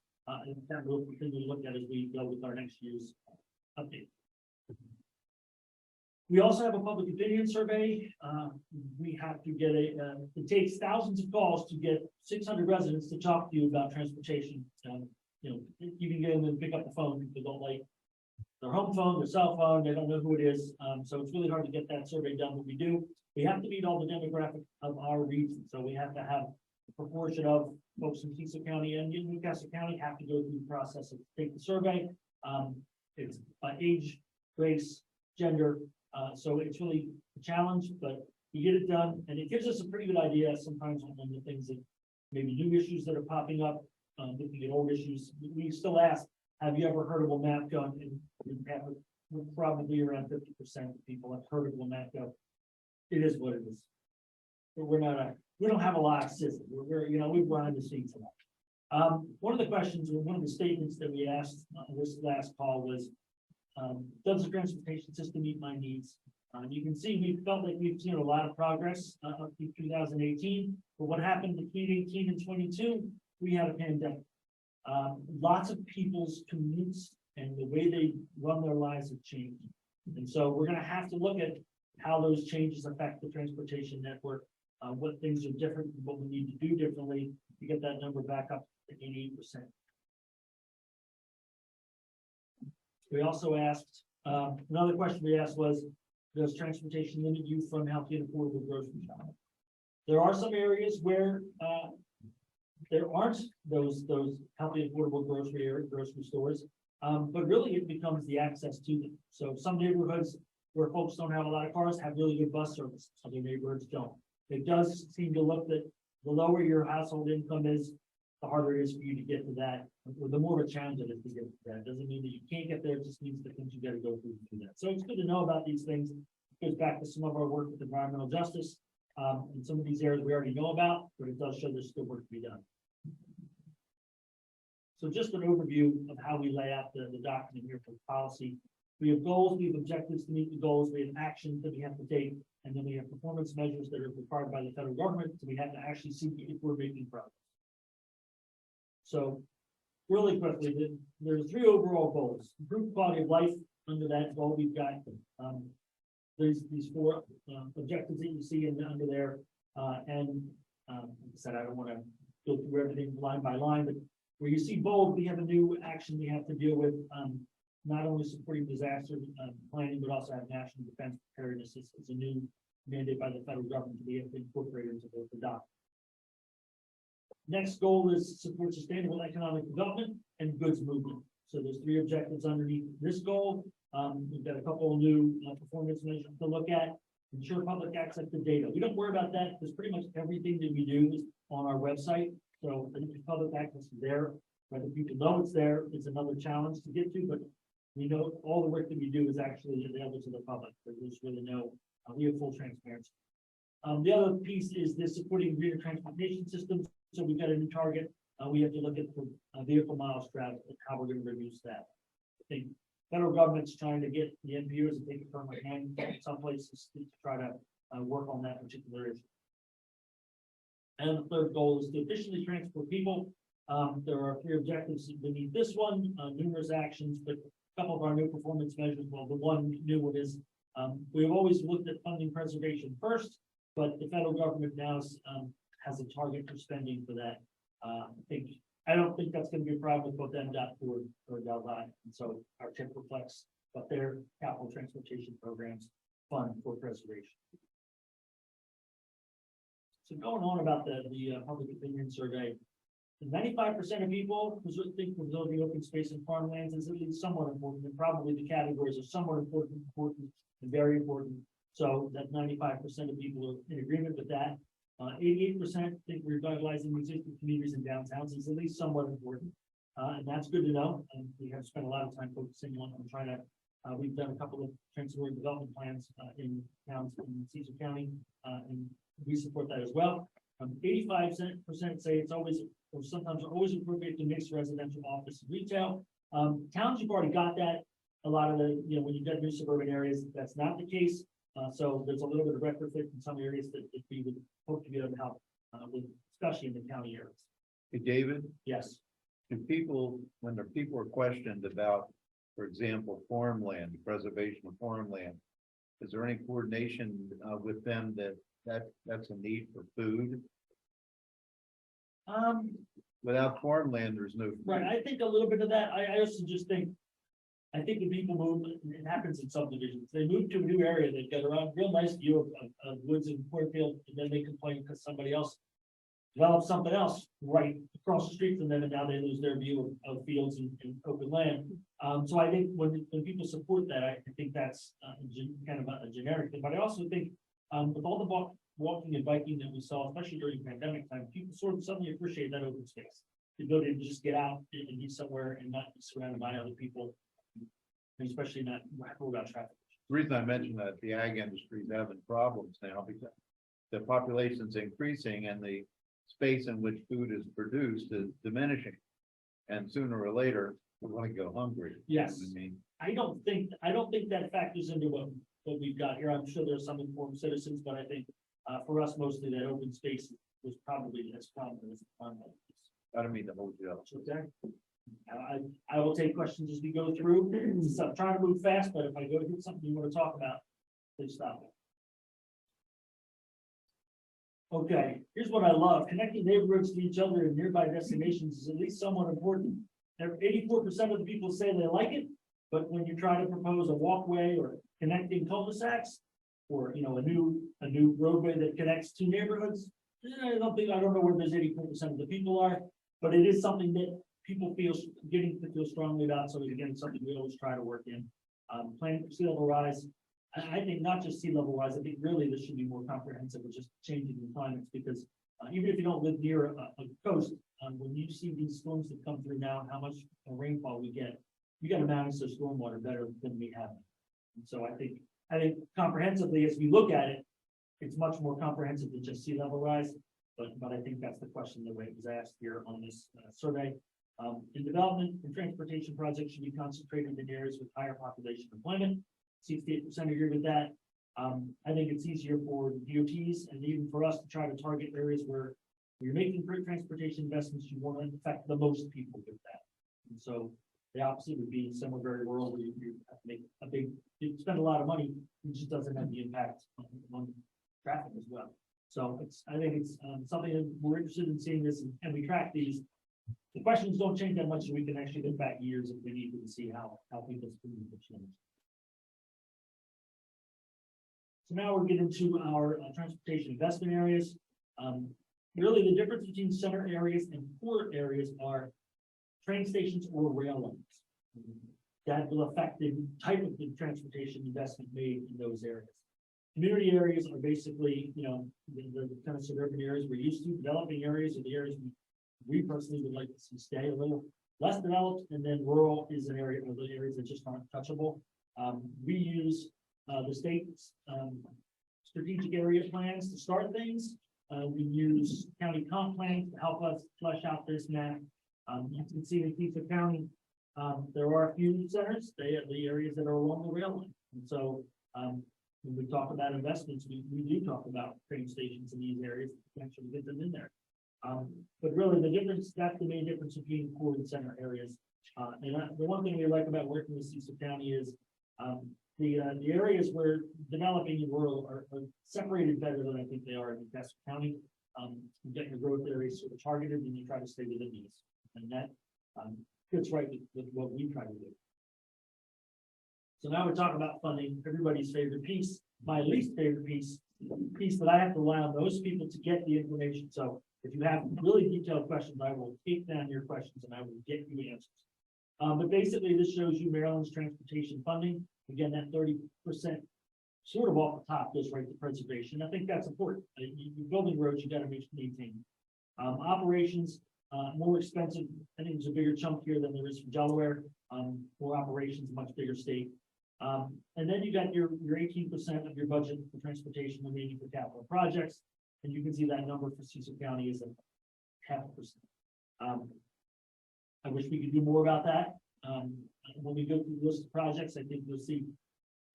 that we'll continue to look at as we go with our next year's update. We also have a public opinion survey. We have to get it takes thousands of calls to get 600 residents to talk to you about transportation. You can get them and pick up the phone, people don't like their home phone, their cell phone, they don't know who it is. So it's really hard to get that survey done, but we do. We have to meet all the demographic of our region, so we have to have a proportion of folks in Cecil County and Newcastle County have to go through the process of take the survey. It's by age, race, gender, so it's really a challenge, but you get it done, and it gives us a pretty good idea sometimes on the things that maybe new issues that are popping up, looking at old issues. We still ask, have you ever heard of Wilmapco? And we're probably around 50% of people have heard of Wilmapco. It is what it is. But we don't have a lot of sizzle. We're behind the scenes a lot. One of the questions, or one of the statements that we asked on this last call was, does the transportation system meet my needs? You can see we felt like we've seen a lot of progress up to 2018, but what happened between 18 and 22, we had a pandemic. Lots of people's commutes and the way they run their lives have changed. And so we're going to have to look at how those changes affect the transportation network, what things are different, what we need to do differently to get that number back up to 88%. We also asked, another question we asked was, does transportation limit you from healthy and affordable grocery shopping? There are some areas where there aren't those healthy and affordable grocery stores, but really it becomes the access to them. So some neighborhoods where folks don't have a lot of cars have really good bus service, other neighborhoods don't. It does seem to look that the lower your household income is, the harder it is for you to get to that, or the more of a challenge it is to get to that. Doesn't mean that you can't get there, it just means the things you got to go through to do that. So it's good to know about these things. It goes back to some of our work with environmental justice. In some of these areas we already know about, but it does show there's still work to be done. So just an overview of how we lay out the document here for policy. We have goals, we have objectives to meet the goals, we have actions that we have to take, and then we have performance measures that are required by the federal government, so we have to actually see if we're making progress. So really quickly, there's 3 overall goals. Improve quality of life. Under that goal, we've got these 4 objectives that you see under there. And like I said, I don't want to go through everything line by line, but where you see bold, we have a new action we have to deal with, not only supporting disaster planning, but also have national defense preparedness. It's a new mandate by the federal government to be able to incorporate into the document. Next goal is support sustainable economic development and goods movement. So there's 3 objectives underneath this goal. We've got a couple of new performance measures to look at. Ensure public access to data. We don't worry about that because pretty much everything that we do is on our website. So I think the public access is there. Whether people know it's there, it's another challenge to get to, but we know all the work that we do is actually available to the public. There's really no, we have full transparency. The other piece is this supporting greener transportation systems. So we've got a new target. We have to look at the vehicle miles traveled and how we're going to reduce that. I think federal government's trying to get the NPOs to take it from my hand in some places to try to work on that particular issue. And the third goal is to efficiently transport people. There are 3 objectives beneath this one, numerous actions, but a couple of our new performance measures. Well, the one new one is we've always looked at funding preservation first, but the federal government now has a target for spending for that. I don't think that's going to be a problem with both MDOT or Delhi. And so our tip reflects what their capital transportation programs fund for preservation. So going on about the public opinion survey, 95% of people who think preserving open space and farmlands is at least somewhat important, and probably the categories are somewhat important, and very important. So that 95% of people are in agreement with that. 88% think revitalizing existing communities and downtowns is at least somewhat important. And that's good to know. And we have spent a lot of time focusing on trying to, we've done a couple of transitory development plans in towns in Cecil County, and we support that as well. 85% say it's always, or sometimes always appropriate to mix residential, office, and retail. Towns, you've already got that. A lot of the, when you get new suburban areas, that's not the case. So there's a little bit of retrofit in some areas that we would hope to be able to help with, especially in the county areas. Hey, David, Yes. do people, when the people are questioned about, for example, farmland, the preservation of farmland, is there any coordination with them that's a need for food? Without farmland, there's no food. Right, I think a little bit of that. I also just think, I think when people move, it happens in subdivisions. They move to a new area, they've got a real nice view of woods and cornfield, and then they complain because somebody else developed something else right across the street from them, and now they lose their view of fields and open land. So I think when people support that, I think that's kind of a generic thing. But I also think with all the walking and biking that we saw, especially during pandemic time, people sort of suddenly appreciate that open space. The ability to just get out and be somewhere and not be surrounded by other people, and especially not about traffic. The reason I mentioned that the ag industry is having problems now because the population's increasing and the space in which food is produced is diminishing. And sooner or later, we're going to go hungry. Yes. I mean, I don't think that factors into what we've got here. I'm sure there's some informed citizens, but I think for us, mostly that open space was probably as common as the farm. I don't mean to hold you up. Okay. I will take questions as we go through. So I'm trying to move fast, but if I go hit something you want to talk about, please stop me. Okay, here's what I love. Connecting neighborhoods to each other and nearby destinations is at least somewhat important. 84% of the people say they like it, but when you try to propose a walkway or connecting cul-de-sacs, or a new roadway that connects two neighborhoods, I don't know where those 84% of the people are, but it is something that people getting to feel strongly about. So again, something we always try to work in. Planning for sea level rise. I think not just sea level rise, I think really this should be more comprehensive with just changing the climates, because even if you don't live near a coast, when you see these storms that come through now, how much rainfall we get, you got to manage the stormwater better than we have. And so I think comprehensively, as we look at it, it's much more comprehensive than just sea level rise. But I think that's the question that was asked here on this survey. In development and transportation projects should be concentrated in areas with higher population employment. 68% agree with that. I think it's easier for DOTs and even for us to try to target areas where you're making great transportation investments, you want to affect the most people with that. And so the opposite would be somewhere very rural where you have to make you spend a lot of money, it just doesn't have the impact on traffic as well. So I think it's something that we're interested in seeing this, and we track these. The questions don't change that much, so we can actually look back years if we need to see how people's opinions have changed. So now we'll get into our transportation investment areas. Really, the difference between center areas and core areas are train stations or rail lines. That will affect the type of the transportation investment made in those areas. Community areas are basically, the kind of suburban areas we're used to. Developing areas are the areas we personally would like to see stay a little less developed, and then rural is an area of the areas that just aren't touchable. We use the state's strategic area plans to start things. We use county comp plans to help us flesh out this map. You can see in Cecil County, there are a few centers, the areas that are along the rail line. And so when we talk about investments, we do talk about train stations in these areas to actually get them in there. But really that's the main difference between core and center areas. The one thing we like about working with Cecil County is the areas where developing in rural are separated better than I think they are in Cecil County. You get your growth areas sort of targeted, and you try to stay within these, and that fits right with what we try to do. So now we're talking about funding, everybody's favorite piece. My least favorite piece piece that I have to rely on those people to get the information. So if you have really detailed questions, I will take down your questions and I will get you answers. But basically, this shows you Maryland's transportation funding. Again, that 30% sort of off the top goes right to preservation. I think that's important. You're building roads, you gotta maintain. Operations, more expensive. I think there's a bigger chunk here than there is from Delaware. More operations, much bigger state. And then you got your 18% of your budget for transportation remaining for capital projects. And you can see that number for Cecil County is a 0.5%. I wish we could do more about that. When we go through the list of projects, I think you'll see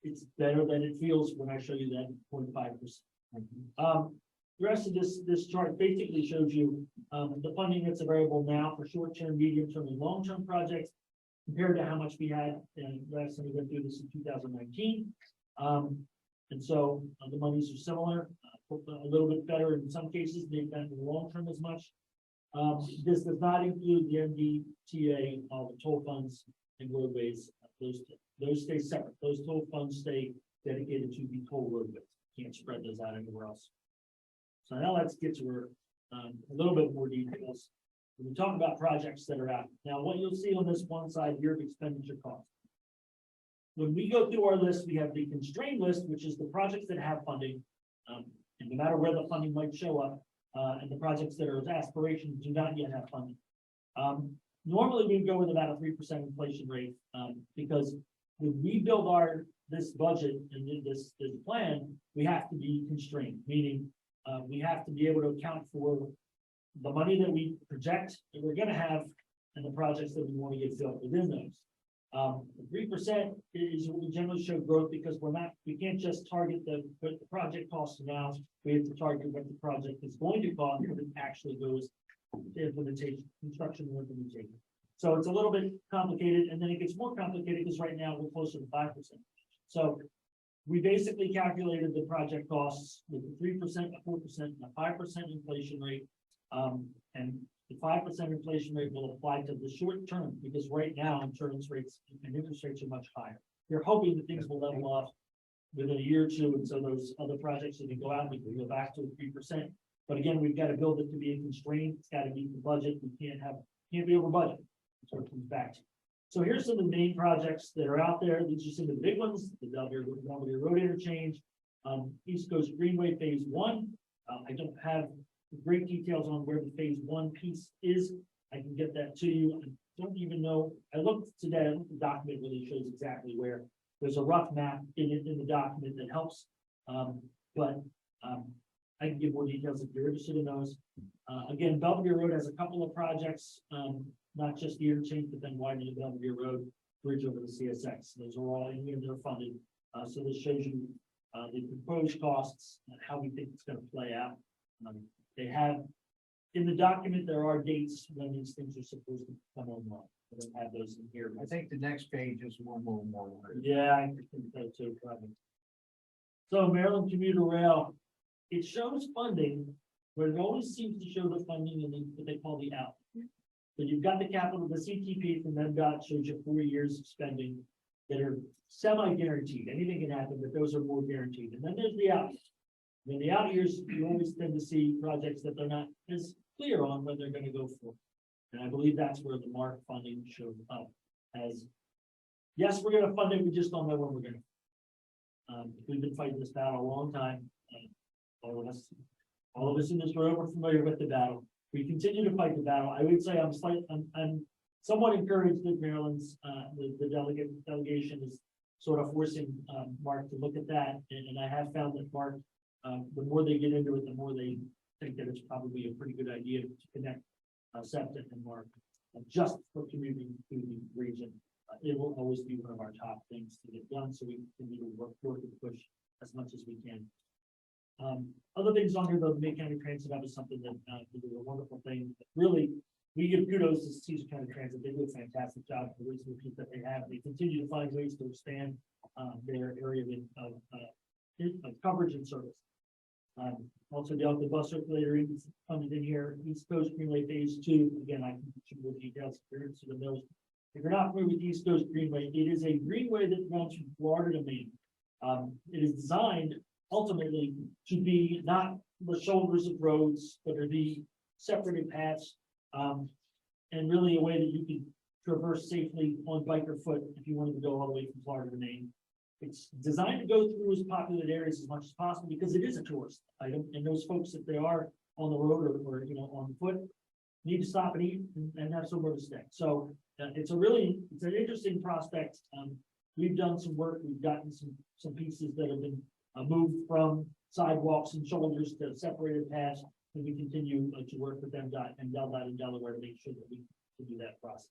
it's better than it feels when I show you that 0.5%. The rest of this chart basically shows you the funding that's available now for short-term, medium-term, and long-term projects compared to how much we had last time we went through this in 2019. And so the monies are similar, a little bit better in some cases, they've been in the long term as much. This does not include the MDTA, the toll funds and roadways. Those stay separate. Those toll funds stay dedicated to the toll roadways. Can't spread those out anywhere else. So now let's get to a little bit more details. When we talk about projects that are out. Now, what you'll see on this one side here of expenditure costs. When we go through our list, we have the constrained list, which is the projects that have funding. And no matter where the funding might show up, and the projects that are aspirations do not yet have funding. Normally we go with about a 3% inflation rate, because when we build this budget and this plan, we have to be constrained, meaning we have to be able to account for the money that we project that we're going to have and the projects that we want to get built within those. 3% is what we generally show growth because we can't just target what the project costs now. We have to target what the project is going to cost when it actually goes to implementation, construction and implementation. So it's a little bit complicated, and then it gets more complicated because right now we're closer to 5%. So we basically calculated the project costs with a 3%, a 4%, and a 5% inflation rate. And the 5% inflation rate will apply to the short term because right now insurance rates and interest rates are much higher. We're hoping that things will level off within a year or two, and so those other projects that can go out, we can go back to 3%. But again, we've got to build it to be a constraint. It's got to meet the budget. We can't be over budget. That's what it comes back to. So here's some of the main projects that are out there. These are some of the big ones: the Belvedere Road interchange, East Coast Greenway Phase 1. I don't have great details on where the Phase 1 piece is. I can get that to you. I don't even know. I looked today. The document really shows exactly where. There's a rough map in the document that helps, but I can give more details if you're interested in those. Again, Belvedere Road has a couple of projects, not just the interchange, but then widening the Belvedere Road bridge over the CSX. Those are all in here, they're funded. So this shows you the proposed costs and how we think it's going to play out. They have in the document, there are dates when these things are supposed to come online. I don't have those in here. I think the next page is one more. Yeah, I think so too, probably. So Maryland Commuter Rail, it shows funding, but it always seems to show the funding in what they call the out. So you've got the capital, the CTP from MDOT shows you 4 years of spending that are semi-guaranteed. Anything can happen, but those are more guaranteed. And then there's the out years. In the out years, you always tend to see projects that they're not as clear on when they're going to go for. And I believe that's where the MARC funding showed up as, yes, we're going to fund it, we just don't know when we're going to. We've been fighting this battle a long time. All of us in this room are familiar with the battle. We continue to fight the battle. I would say I'm somewhat encouraged that Maryland's the delegation is sort of forcing MARC to look at that, and I have found that MARC, the more they get into it, the more they think that it's probably a pretty good idea to connect SEPTA and MARC just for commuting to the region. It will always be one of our top things to get done, so we continue to work and push as much as we can. Other things on here, the May County Transit Hub is something that is a wonderful thing. Really, we give kudos to Cecil County Transit. They do a fantastic job for the resources that they have. They continue to find ways to expand their area of coverage and service. Also, the Elkton bus circulator is funded in here. East Coast Greenway Phase 2. Again, I can give you more details if you're interested in those. If you're not familiar with East Coast Greenway, it is a greenway that runs from Florida to Maine. It is designed ultimately to be not the shoulders of roads, but to be separated paths. And really a way that you can traverse safely on bike or foot if you wanted to go all the way from Florida to Maine. It's designed to go through as populated areas as much as possible because it is a tourist item, and those folks, if they are on the road or on foot, need to stop and eat and have somewhere to stay. So it's an interesting prospect. We've done some work. We've gotten some pieces that have been moved from sidewalks and shoulders to separated paths, and we continue to work with them and Delaware to make sure that we can do that process.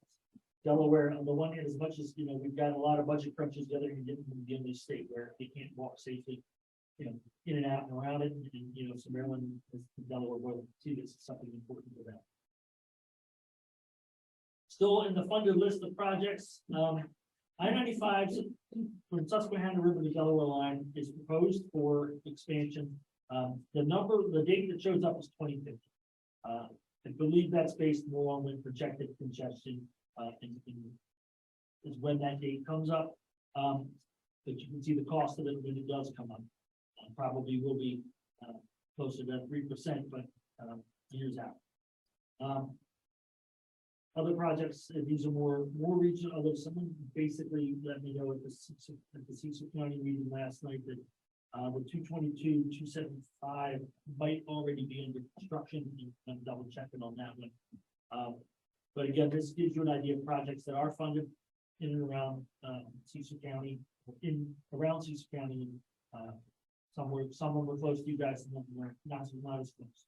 Delaware, on the one hand, as much as, we've got a lot of budget crunches, the other hand, getting them to be in this state where they can't walk safely, in and out and around it. And, so Maryland, Delaware will see this as something important for them. Still in the funded list of projects, I-95 from Susquehanna River to Delaware line is proposed for expansion. The date that shows up is 2050. I believe that's based more on when projected congestion is when that date comes up. But you can see the cost of it when it does come up. Probably will be closer to 3%, but years out. Other projects, these are more regional. Although someone basically let me know at the Cecil County meeting last night that the 222, 275 might already be under construction. I'm double checking on that one. But again, this gives you an idea of projects that are funded in and around Cecil County, around Cecil County. Some were close to you guys, and were not as close.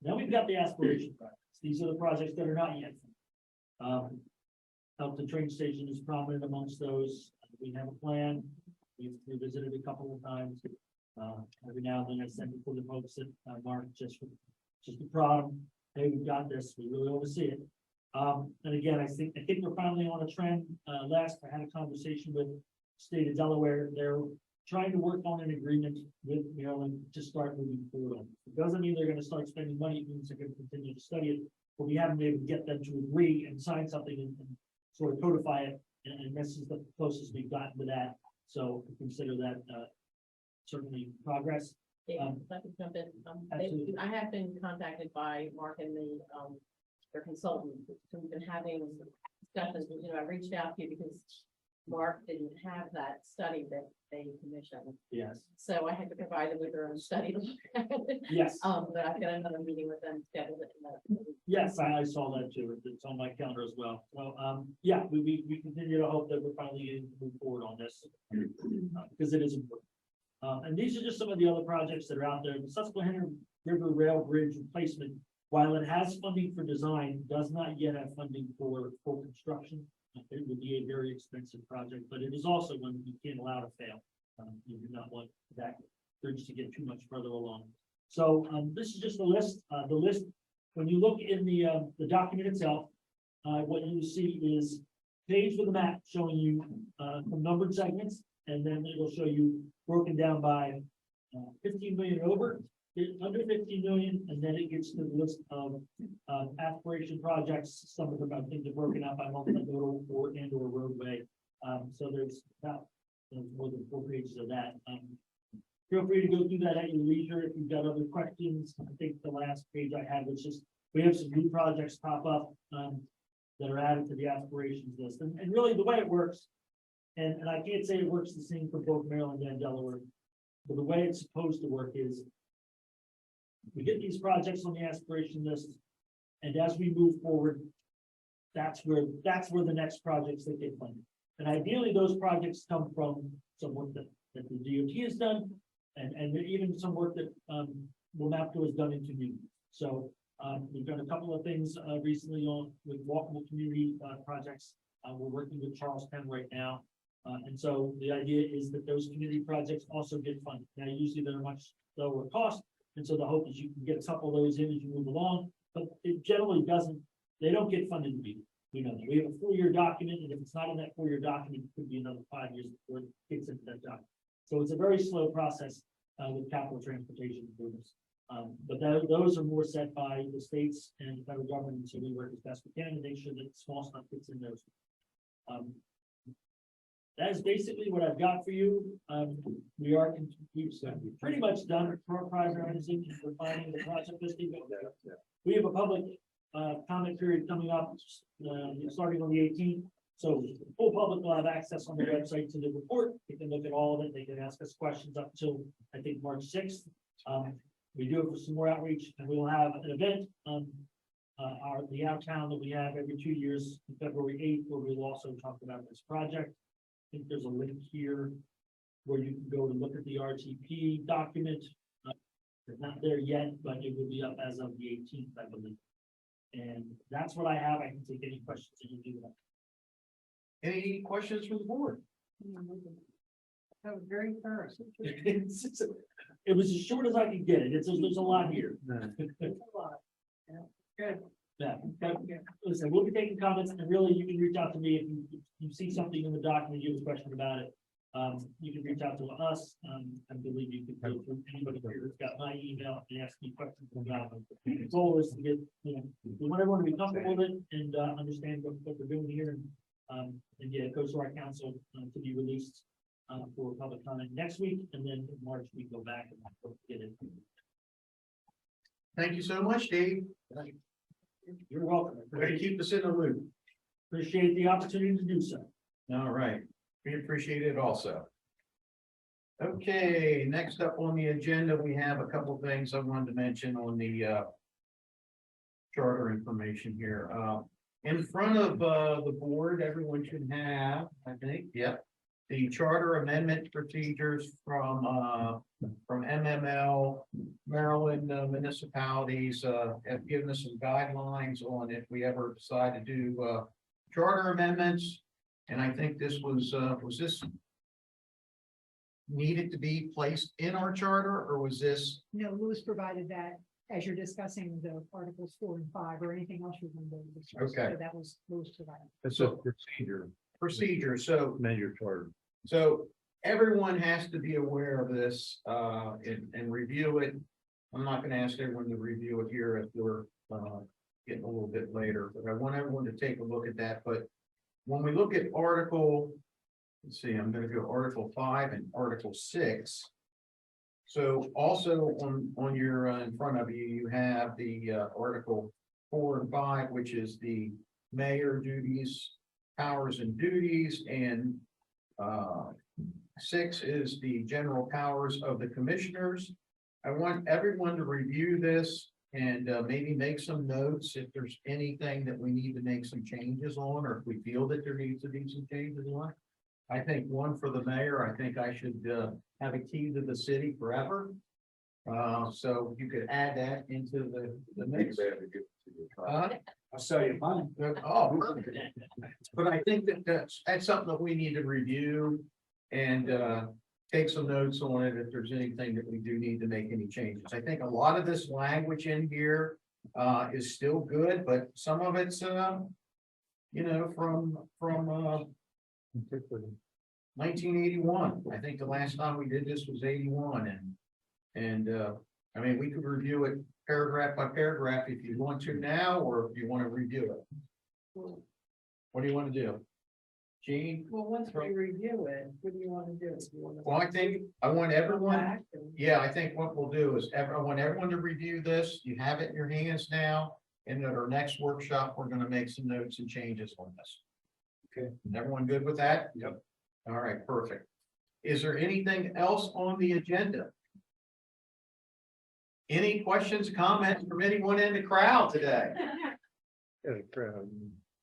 Then we've got the aspiration projects. These are the projects that are not yet funded. Elkton train station is prominent amongst those. We have a plan. We've revisited a couple of times. Every now and then I send it to the folks at Mark just to prod them. Hey, we've got this. We really want to see it. And again, I think we're finally on a trend. Last I had a conversation with the state of Delaware. They're trying to work on an agreement with Maryland to start moving forward. It doesn't mean they're going to start spending money. It means they're going to continue to study it. But we haven't been able to get them to agree and sign something and sort of codify it. And this is the closest we've gotten to that. So consider that certainly progress. Yeah, if I could jump in. Absolutely. I have been contacted by Mark and their consultant. So we've been having discussions. I reached out to you because Mark didn't have that study that they commissioned. Yes. So I had to provide them with their own study. Yes. But I've got another meeting with them scheduled. Yes, I saw that too. It's on my calendar as well. So, yeah, we continue to hope that we're finally getting to move forward on this because it is important. And these are just some of the other projects that are out there. The Susquehanna River Rail Bridge replacement, while it has funding for design, does not yet have funding for full construction. It would be a very expensive project, but it is also one you can't allow to fail. You do not want that bridge to get too much further along. So this is just a list. The list, when you look in the document itself, what you see is a page with a map showing you some numbered segments, and then it'll show you broken down by 15 million over, under 15 million, and then it gets to the list of aspiration projects. Some of them I think are broken out by multimodal or roadway. So there's about more than 4 pages of that. Feel free to go through that at your leisure if you've got other questions. I think the last page I had was just we have some new projects pop up that are added to the aspirations list. And really the way it works, and I can't say it works the same for both Maryland and Delaware, but the way it's supposed to work is we get these projects on the aspiration list, and as we move forward, that's where the next projects that get funded. And ideally, those projects come from some work that the DOT has done, and even some work that WMAPCO has done in community. So we've done a couple of things recently with walkable community projects. We're working with Charlestown right now. And so the idea is that those community projects also get funded. Now, usually they're much lower cost. And so the hope is you can get a couple of those in as you move along, but it generally doesn't, they don't get funded immediately. We know that. We have a 4-year document, and if it's not in that 4-year document, it could be another 5 years before it gets into that document. So it's a very slow process with capital transportation improvements. But those are more set by the states and the federal government, so we work as best we can to make sure that small stuff gets in those. that is basically what I've got for you. We are, we've pretty much done for prioritizing and refining the project listing. We have a public, comment period coming up, starting on the 18th. So full public will have access on the website to the report. They can look at all of it. They can ask us questions up till, I think, March 6th. We do it for some more outreach, and we will have an event, the Outtown that we have every 2 years, February 8th, where we'll also talk about this project. I think there's a link here where you can go to look at the RTP document. It's not there yet, but it will be up as of the 18th, I believe. And that's what I have. I can take any questions that you do. Any questions from the board? That was very thorough. It was as short as I could get it. There's a lot here. Good. Yeah, but listen, we'll be taking comments, and really you can reach out to me if you see something in the document, you have a question about it. You can reach out to us. I believe you can go through anybody here who's got my email and ask me questions about it. The goal is to get, we want everyone to be comfortable with it and understand what we're doing here. And yeah, it goes to our council to be released for public comment next week, and then in March we go back and get it. Thank you so much, Dave. You're welcome. Way to keep us in the loop. Appreciate the opportunity to do so. All right, we appreciate it also. Okay, next up on the agenda, we have a couple of things I wanted to mention on the charter information here. In front of the board, everyone should have, I think, yep, the charter amendment procedures from MML, Maryland municipalities have given us some guidelines on if we ever decide to do charter amendments. And I think this was this needed to be placed in our charter, or was this? No, Louis provided that as you're discussing the articles 4 and 5 or anything else you're going to discuss. Okay. So that was Louis provided. It's a procedure, So amend your charter. So everyone has to be aware of this and review it. I'm not gonna ask everyone to review it here if we're getting a little bit later, but I want everyone to take a look at that. But when we look at Article, let's see, I'm gonna go Article 5 and Article 6. So also on your in front of you, you have the Article 4 and 5, which is the mayor duties, powers and duties, and 6 is the general powers of the commissioners. I want everyone to review this and maybe make some notes if there's anything that we need to make some changes on, or if we feel that there needs to be some changes on. I think one for the mayor, I think I should have a key to the city forever. So you could add that into the mix. I'll sell you mine. Oh, perfect. But I think that that's something that we need to review and take some notes on it if there's anything that we do need to make any changes. I think a lot of this language in here is still good, but some of it's you know, from 1981. I think the last time we did this was 81, and I mean, we could review it paragraph by paragraph if you want to now, or if you want to review it. What do you want to do, Gene? Well, once we review it, what do you want to do? Well, I think I want everyone. Yeah, I think what we'll do is I want everyone to review this. You have it in your hands now, and at our next workshop, we're going to make some notes and changes on this. Okay, everyone good with that? Yep. All right, perfect. Is there anything else on the agenda? Any questions, comments from anyone in the crowd today?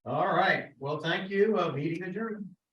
All right, well, thank you. Meeting adjourned.